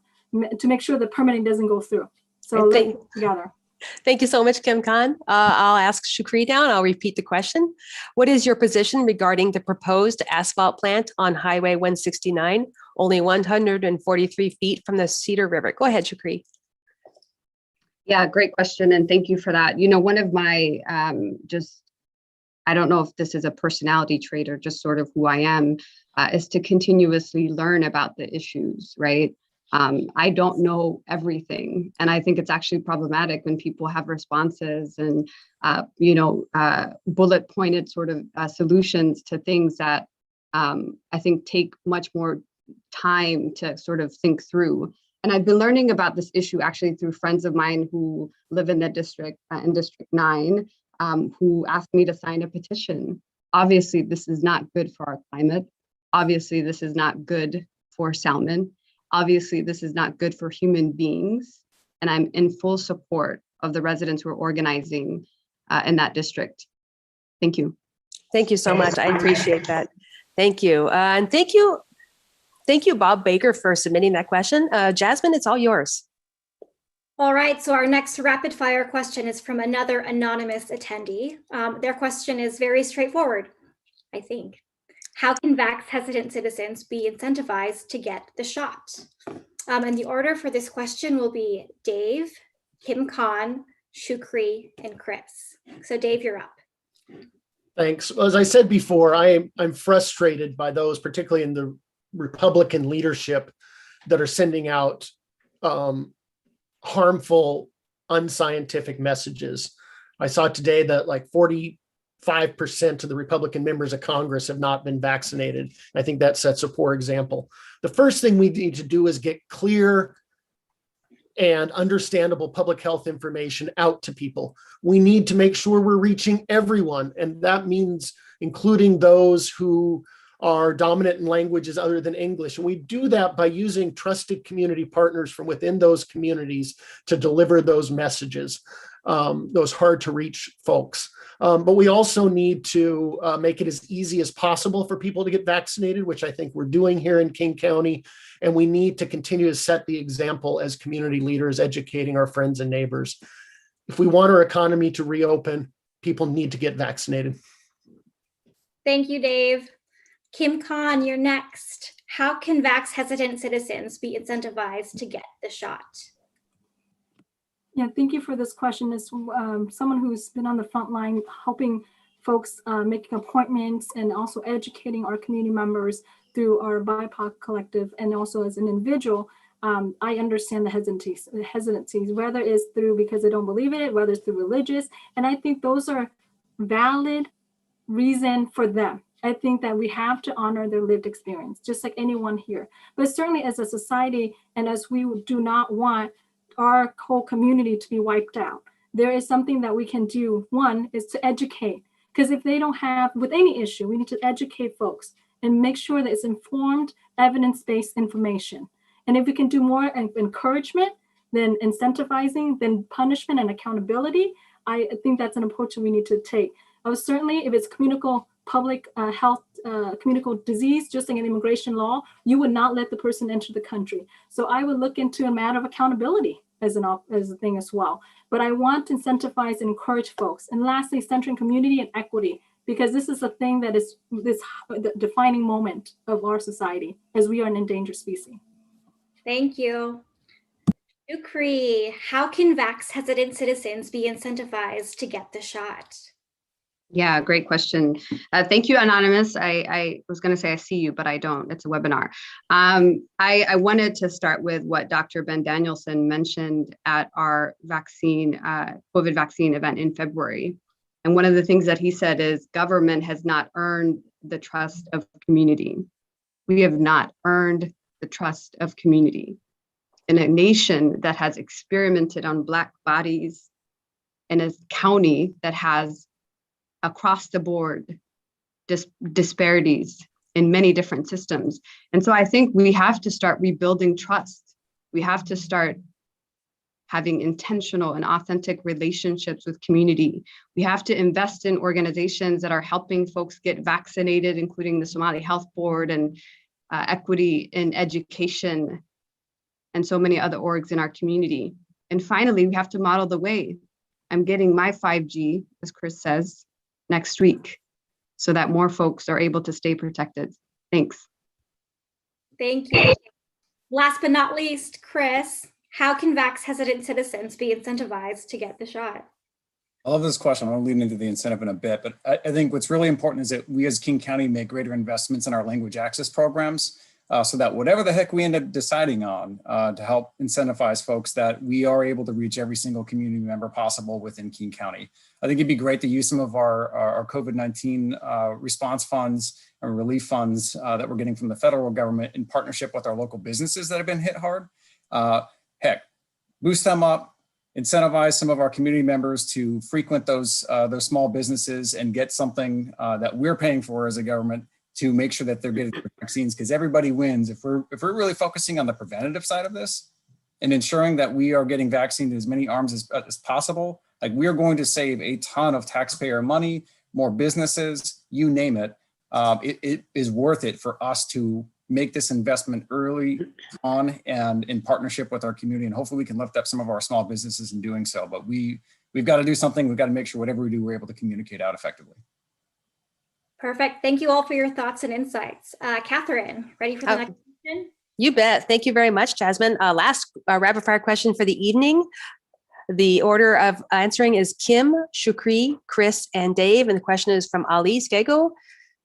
make sure the permitting doesn't go through. So let's work together. Thank you so much, Kim Khan. I'll ask Shukri now, and I'll repeat the question. What is your position regarding the proposed asphalt plant on Highway 169, only 143 feet from the Cedar River? Go ahead, Shukri. Yeah, great question. And thank you for that. You know, one of my I don't know if this is a personality trait or just sort of who I am, is to continuously learn about the issues, right? I don't know everything. And I think it's actually problematic when people have responses and, bullet pointed sort of solutions to things that I think take much more time to sort of think through. And I've been learning about this issue actually through friends of mine who live in the district, in District 9, who asked me to sign a petition. Obviously, this is not good for our climate. Obviously, this is not good for salmon. Obviously, this is not good for human beings. And I'm in full support of the residents who are organizing in that district. Thank you. Thank you so much. I appreciate that. Thank you. And thank you, Bob Baker, for submitting that question. Jasmine, it's all yours. All right, so our next rapid fire question is from another anonymous attendee. Their question is very straightforward, I think. How can vax hesitant citizens be incentivized to get the shot? And the order for this question will be Dave, Kim Khan, Shukri, and Chris. So Dave, you're up. Thanks. As I said before, I'm frustrated by those, particularly in the Republican leadership, that are sending out harmful, unscientific messages. I saw today that like 45% of the Republican members of Congress have not been vaccinated. I think that sets a poor example. The first thing we need to do is get clear and understandable public health information out to people. We need to make sure we're reaching everyone, and that means including those who are dominant in languages other than English. And we do that by using trusted community partners from within those communities to deliver those messages, those hard to reach folks. But we also need to make it as easy as possible for people to get vaccinated, which I think we're doing here in King County. And we need to continue to set the example as community leaders, educating our friends and neighbors. If we want our economy to reopen, people need to get vaccinated. Thank you, Dave. Kim Khan, you're next. how can vax-hesitant citizens be incentivized to get the shot? Yeah, thank you for this question. As someone who's been on the front line helping folks making appointments and also educating our community members through our BIPOC collective, and also as an individual, I understand the hesitancies, whether it's through because they don't believe in it, whether it's through religious, and I think those are valid reason for them. I think that we have to honor their lived experience, just like anyone here. But certainly as a society, and as we do not want our whole community to be wiped out, there is something that we can do. One is to educate, because if they don't have, with any issue, we need to educate folks and make sure that it's informed, evidence-based information. And if we can do more encouragement than incentivizing, than punishment and accountability, I think that's an approach that we need to take. Certainly, if it's communicable public health, communicable disease, just like an immigration law, you would not let the person enter the country. So I would look into a matter of accountability as a thing as well. But I want to incentivize and encourage folks. And lastly, centering community and equity, because this is a thing that is this defining moment of our society as we are an endangered species. Thank you. Shukri, how can vax-hesitant citizens be incentivized to get the shot? Yeah, great question. Thank you, Anonymous. I was going to say I see you, but I don't. It's a webinar. I wanted to start with what Dr. Ben Danielson mentioned at our vaccine, COVID vaccine event in February. And one of the things that he said is government has not earned the trust of community. We have not earned the trust of community. In a nation that has experimented on Black bodies, in a county that has across the board disparities in many different systems. And so I think we have to start rebuilding trust. We have to start having intentional and authentic relationships with community. We have to invest in organizations that are helping folks get vaccinated, including the Somali Health Board and Equity in Education, and so many other orgs in our community. And finally, we have to model the way. I'm getting my 5G, as Chris says, next week, so that more folks are able to stay protected. Thanks. Thank you. Last but not least, Chris, how can vax-hesitant citizens be incentivized to get the shot? I love this question. I'm going to lead into the incentive in a bit, but I think what's really important is that we as King County make greater investments in our language access programs so that whatever the heck we end up deciding on to help incentivize folks, that we are able to reach every single community member possible within King County. I think it'd be great to use some of our COVID-19 response funds and relief funds that we're getting from the federal government in partnership with our local businesses that have been hit hard. Heck, boost them up, incentivize some of our community members to frequent those small businesses and get something that we're paying for as a government to make sure that they're getting their vaccines, because everybody wins. If we're really focusing on the preventative side of this and ensuring that we are getting vaccinated as many arms as possible, like we are going to save a ton of taxpayer money, more businesses, you name it. It is worth it for us to make this investment early on and in partnership with our community. And hopefully we can lift up some of our small businesses in doing so. But we've got to do something. We've got to make sure whatever we do, we're able to communicate out effectively. Perfect. Thank you all for your thoughts and insights. Catherine, ready for the next question? You bet. Thank you very much, Jasmine. Last rapid fire question for the evening. The order of answering is Kim, Shukri, Chris, and Dave. And the question is from Ali Skego.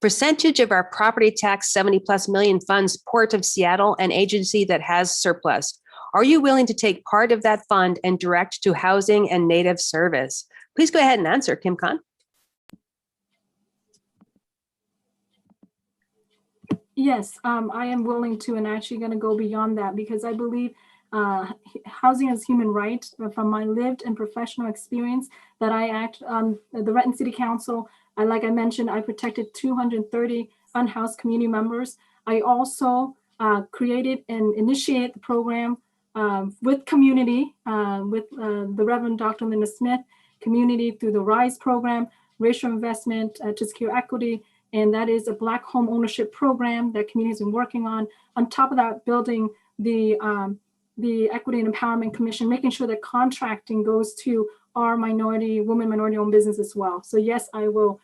Percentage of our property tax 70+ million funds Port of Seattle, an agency that has surplus. Are you willing to take part of that fund and direct to housing and native service? Please go ahead and answer, Kim Khan. Yes, I am willing to, and actually going to go beyond that, because I believe housing is human right. From my lived and professional experience that I act on the Renton City Council, like I mentioned, I protected 230 unhoused community members. I also created and initiated the program with community, with the Reverend Dr. Linda Smith, community through the RISE program, racial investment to secure equity. And that is a Black home ownership program that community has been working on. On top of that, building the Equity and Empowerment Commission, making sure that contracting goes to our minority-owned business as well. So yes, I will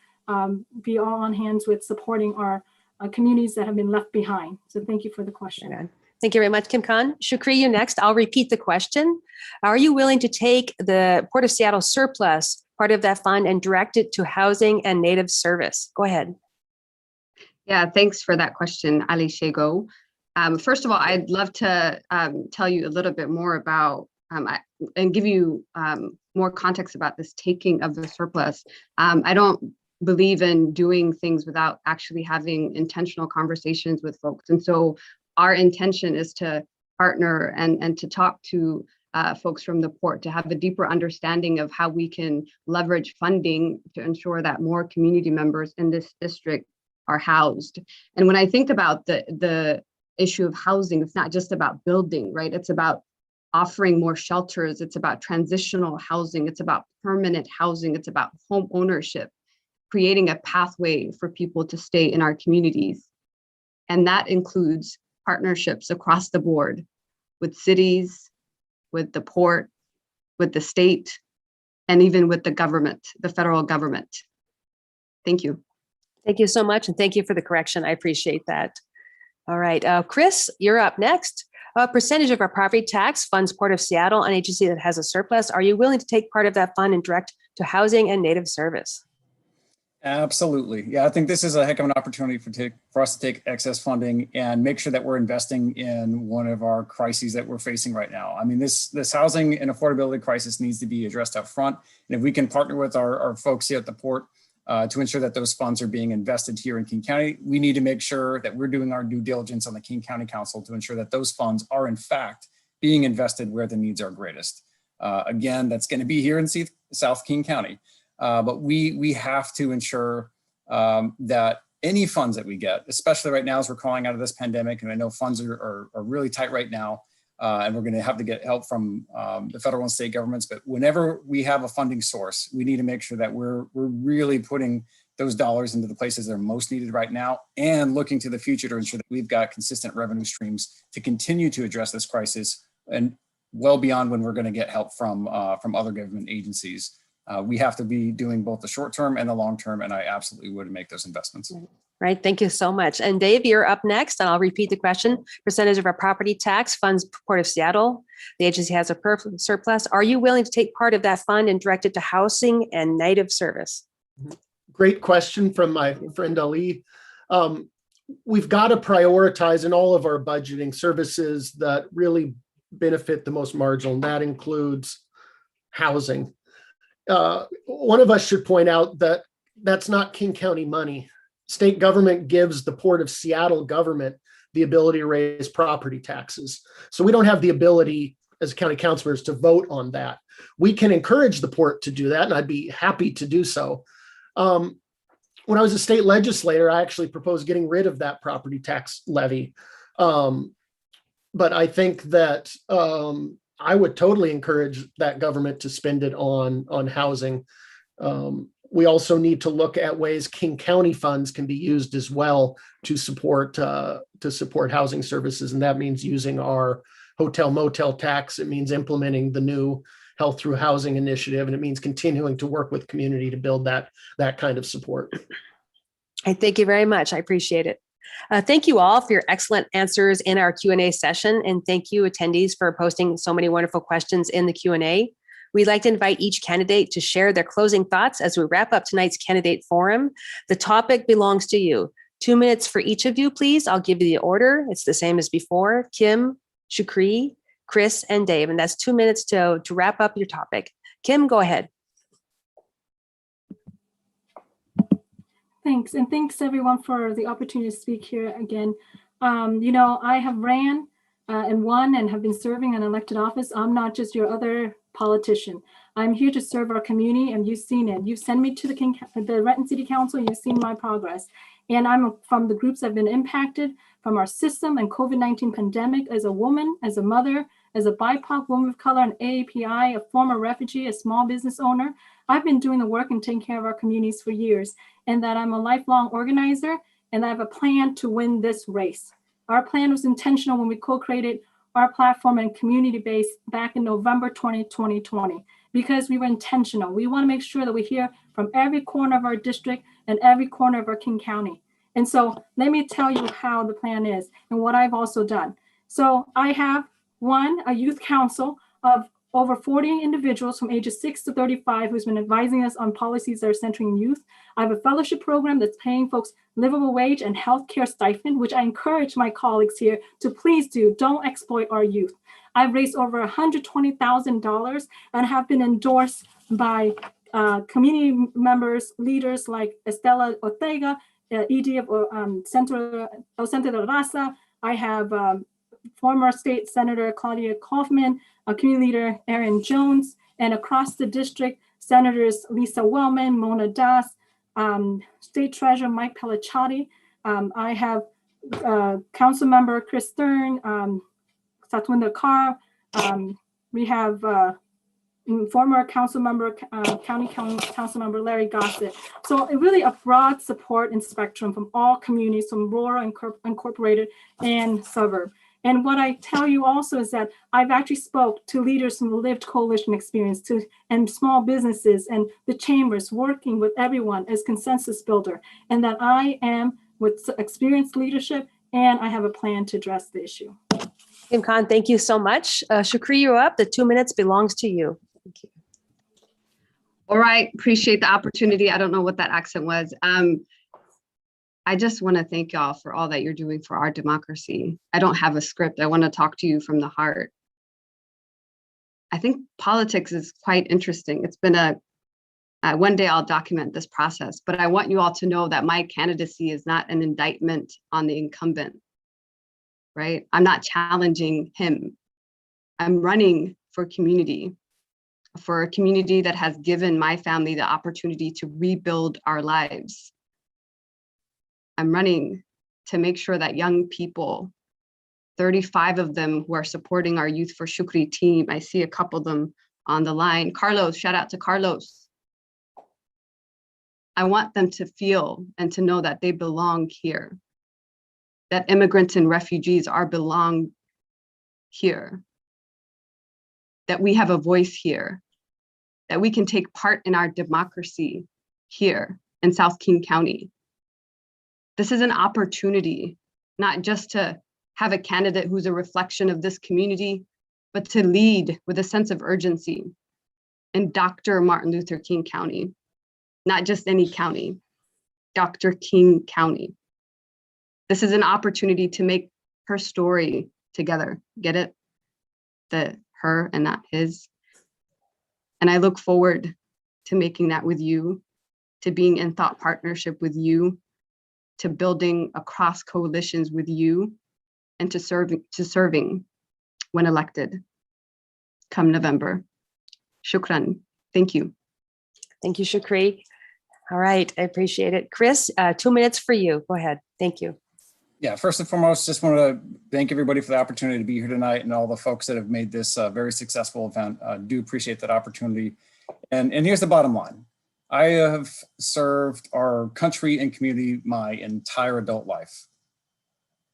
be all on hands with supporting our communities that have been left behind. So thank you for the question. Right on. Thank you very much, Kim Khan. Shukri, you next. I'll repeat the question. Are you willing to take the Port of Seattle surplus, part of that fund, and direct it to housing and native service? Go ahead. Yeah, thanks for that question, Ali Shego. First of all, I'd love to tell you a little bit more about and give you more context about this taking of the surplus. I don't believe in doing things without actually having intentional conversations with folks. And so our intention is to partner and to talk to folks from the port to have a deeper understanding of how we can leverage funding to ensure that more community members in this district are housed. And when I think about the issue of housing, it's not just about building, right? It's about offering more shelters. It's about transitional housing. It's about permanent housing. It's about home ownership, creating a pathway for people to stay in our communities. And that includes partnerships across the board with cities, with the port, with the state, and even with the government, the federal government. Thank you. Thank you so much. And thank you for the correction. I appreciate that. All right. Chris, you're up next. A percentage of our property tax funds Port of Seattle, an agency that has a surplus. Are you willing to take part of that fund and direct to housing and native service? Absolutely. Yeah, I think this is a heck of an opportunity for us to take excess funding and make sure that we're investing in one of our crises that we're facing right now. I mean, this housing and affordability crisis needs to be addressed up front. And if we can partner with our folks here at the port to ensure that those funds are being invested here in King County, we need to make sure that we're doing our due diligence on the King County Council to ensure that those funds are in fact being invested where the needs are greatest. Again, that's going to be here in South King County. But we have to ensure that any funds that we get, especially right now as we're calling out of this pandemic, and I know funds are really tight right now, and we're going to have to get help from the federal and state governments. But whenever we have a funding source, we need to make sure that we're really putting those dollars into the places that are most needed right now and looking to the future to ensure that we've got consistent revenue streams to continue to address this crisis and well beyond when we're going to get help from other government agencies. We have to be doing both the short term and the long term, and I absolutely would make those investments. Right. Thank you so much. And Dave, you're up next, and I'll repeat the question. Percentage of our property tax funds Port of Seattle. The agency has a surplus. Are you willing to take part of that fund and direct it to housing and native service? Great question from my friend Ali. We've got to prioritize in all of our budgeting services that really benefit the most marginal, and that includes housing. One of us should point out that that's not King County money. State government gives the Port of Seattle government the ability to raise property taxes. So we don't have the ability as county councilors to vote on that. We can encourage the port to do that, and I'd be happy to do so. When I was a state legislator, I actually proposed getting rid of that property tax levy. But I think that I would totally encourage that government to spend it on housing. We also need to look at ways King County funds can be used as well to support housing services, and that means using our hotel motel tax. It means implementing the new Health Through Housing initiative, and it means continuing to work with community to build that kind of support. I thank you very much. I appreciate it. Thank you all for your excellent answers in our Q&A session, and thank you attendees for posting so many wonderful questions in the Q&A. We'd like to invite each candidate to share their closing thoughts as we wrap up tonight's candidate forum. The topic belongs to you. 2 minutes for each of you, please. I'll give you the order. It's the same as before. Kim, Shukri, Chris, and Dave, and that's 2 minutes to wrap up your topic. Kim, go ahead. Thanks, and thanks everyone for the opportunity to speak here again. I have ran and won and have been serving an elected office. I'm not just your other politician. I'm here to serve our community, and you've seen it. You've sent me to the Renton City Council. You've seen my progress, and I'm from the groups that have been impacted from our system and COVID-19 pandemic. As a woman, as a mother, as a BIPOC woman of color, an AAPI, a former refugee, a small business owner, I've been doing the work and taking care of our communities for years, and that I'm a lifelong organizer, and I have a plan to win this race. Our plan was intentional when we co-created our platform and community base back in November 2020, because we were intentional. We want to make sure that we hear from every corner of our district and every corner of our King County. And so let me tell you how the plan is and what I've also done. So I have a youth council of over 40 individuals from ages 6 to 35 who's been advising us on policies that are centering youth. I have a fellowship program that's paying folks livable wage and healthcare stipend, which I encourage my colleagues here to please do. Don't exploit our youth. I've raised over $120,000 and have been endorsed by community members, leaders like Estela Ortega, ED of Centro de Raza. I have former state senator Claudia Kaufman, community leader Aaron Jones, and across the district, senators Lisa Wellman, Mona Das, state treasurer Mike Pellicciati. I have council member Chris Stern, Satwinder Kaur. We have former council member, county council member Larry Gossett. So really a broad support and spectrum from all communities, from rural, incorporated, and suburb. And what I tell you also is that I've actually spoke to leaders from the lived coalition experience and small businesses and the chambers, working with everyone as consensus builder, and that I am with experienced leadership and I have a plan to address the issue. Kim Khan, thank you so much. Shukri, you're up. The 2 minutes belongs to you. Thank you. All right, appreciate the opportunity. I don't know what that accent was. I just want to thank y'all for all that you're doing for our democracy. I don't have a script. I want to talk to you from the heart. I think politics is quite interesting. It's been one day I'll document this process, but I want you all to know that my candidacy is not an indictment on the incumbent, right? I'm not challenging him. I'm running for community, for a community that has given my family the opportunity to rebuild our lives. I'm running to make sure that young people, 35 of them who are supporting our Youth for Shukri team, I see a couple of them on the line. Carlos, shout out to Carlos. I want them to feel and to know that they belong here, that immigrants and refugees belong here, that we have a voice here, that we can take part in our democracy here in South King County. This is an opportunity, not just to have a candidate who's a reflection of this community, but to lead with a sense of urgency in Dr. Martin Luther King County, not just any county, Dr. King County. This is an opportunity to make her story together. Get it? The her and not his. And I look forward to making that with you, to being in thought partnership with you, to building across coalitions with you, and to serving when elected come November. Shukran. Thank you. Thank you, Shukri. All right, I appreciate it. Chris, 2 minutes for you. Go ahead. Thank you. Yeah, first and foremost, just want to thank everybody for the opportunity to be here tonight and all the folks that have made this a very successful event. Do appreciate that opportunity. And here's the bottom line. I have served our country and community my entire adult life.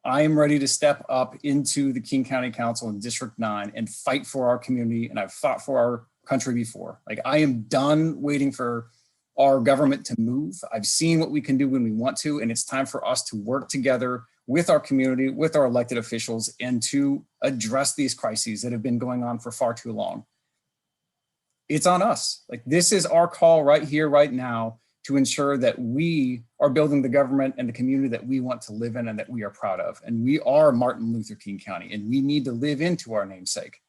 I am ready to step up into the King County Council in District 9 and fight for our community, and I've fought for our country before. Like, I am done waiting for our government to move. I've seen what we can do when we want to, and it's time for us to work together with our community, with our elected officials, and to address these crises that have been going on for far too long. It's on us. Like, this is our call right here, right now, to ensure that we are building the government and the community that we want to live in and that we are proud of. And we are Martin Luther King County, and we need to live into our namesake.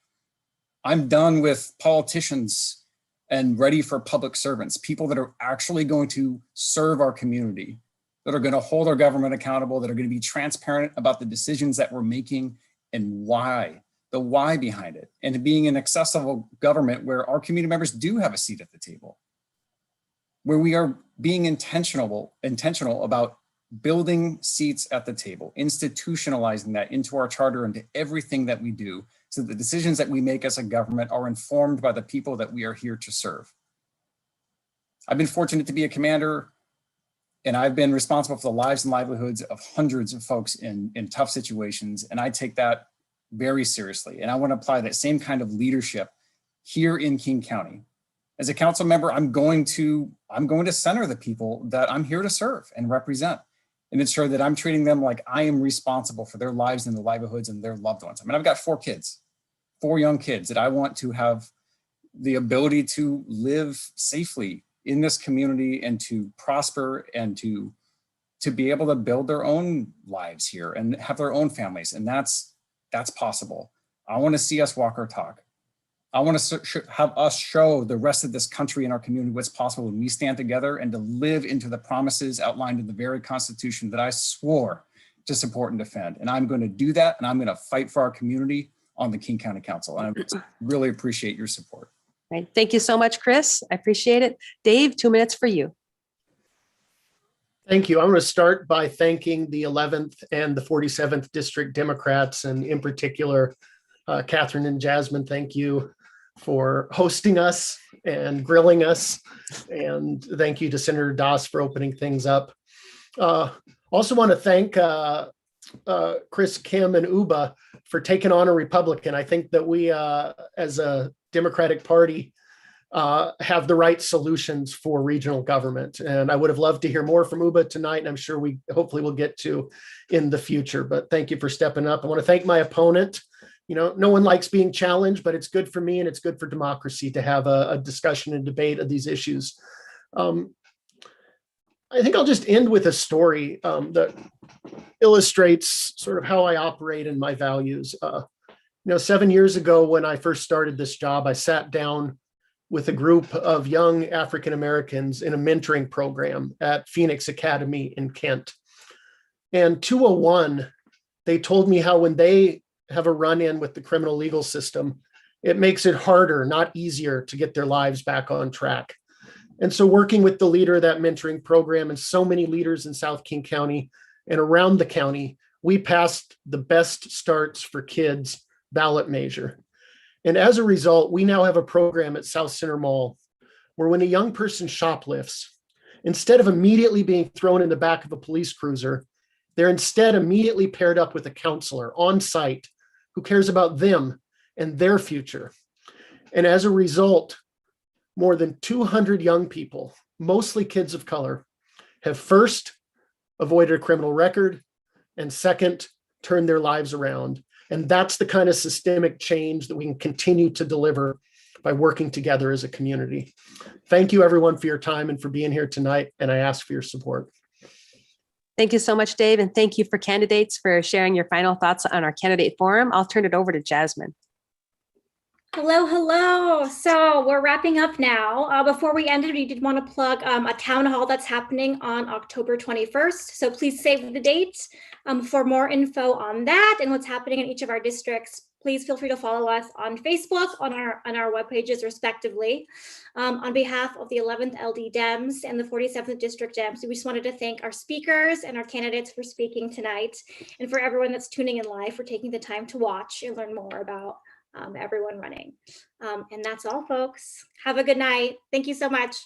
I'm done with politicians and ready for public servants, people that are actually going to serve our community, that are going to hold our government accountable, that are going to be transparent about the decisions that we're making and why, the why behind it, and being an accessible government where our community members do have a seat at the table, where we are being intentional about building seats at the table, institutionalizing that into our charter, into everything that we do, so the decisions that we make as a government are informed by the people that we are here to serve. I've been fortunate to be a commander, and I've been responsible for the lives and livelihoods of hundreds of folks in tough situations, and I take that very seriously. And I want to apply that same kind of leadership here in King County. As a council member, I'm going to center the people that I'm here to serve and represent. and ensure that I'm treating them like I am responsible for their lives and the livelihoods and their loved ones. I mean, I've got 4 kids, 4 young kids that I want to have the ability to live safely in this community and to prosper and to be able to build their own lives here and have their own families. And that's possible. I want to see us walk our talk. I want to have us show the rest of this country and our community what's possible when we stand together and to live into the promises outlined in the very Constitution that I swore to support and defend. And I'm going to do that, and I'm going to fight for our community on the King County Council. And I really appreciate your support. Right. Thank you so much, Chris. I appreciate it. Dave, 2 minutes for you. Thank you. I'm going to start by thanking the 11th and the 47th District Democrats, and in particular, Catherine and Jasmine. Thank you for hosting us and grilling us. And thank you to Senator Das for opening things up. Also want to thank Chris, Kim, and Uba for taking on a Republican. I think that we, as a Democratic Party, have the right solutions for regional government. And I would have loved to hear more from Uba tonight, and I'm sure we hopefully will get to in the future. But thank you for stepping up. I want to thank my opponent. You know, no one likes being challenged, but it's good for me and it's good for democracy to have a discussion and debate of these issues. I think I'll just end with a story that illustrates sort of how I operate and my values. 7 years ago, when I first started this job, I sat down with a group of young African Americans in a mentoring program at Phoenix Academy in Kent. And 201, they told me how when they have a run-in with the criminal legal system, it makes it harder, not easier, to get their lives back on track. And so working with the leader of that mentoring program and so many leaders in South King County and around the county, we passed the Best Starts for Kids ballot measure. And as a result, we now have a program at South Center Mall where when a young person shoplifts, instead of immediately being thrown in the back of a police cruiser, they're instead immediately paired up with a counselor on site who cares about them and their future. And as a result, more than 200 young people, mostly kids of color, have first avoided a criminal record and second, turned their lives around. And that's the kind of systemic change that we can continue to deliver by working together as a community. Thank you, everyone, for your time and for being here tonight. And I ask for your support. Thank you so much, Dave. And thank you for candidates for sharing your final thoughts on our candidate forum. I'll turn it over to Jasmine. Hello, hello. So we're wrapping up now. Before we ended, we did want to plug a town hall that's happening on October 21st. So please save the date for more info on that and what's happening in each of our districts. Please feel free to follow us on Facebook, on our web pages respectively. On behalf of the 11th LD Dems and the 47th District Dems, we just wanted to thank our speakers and our candidates for speaking tonight, and for everyone that's tuning in live for taking the time to watch and learn more about everyone running. And that's all, folks. Have a good night. Thank you so much.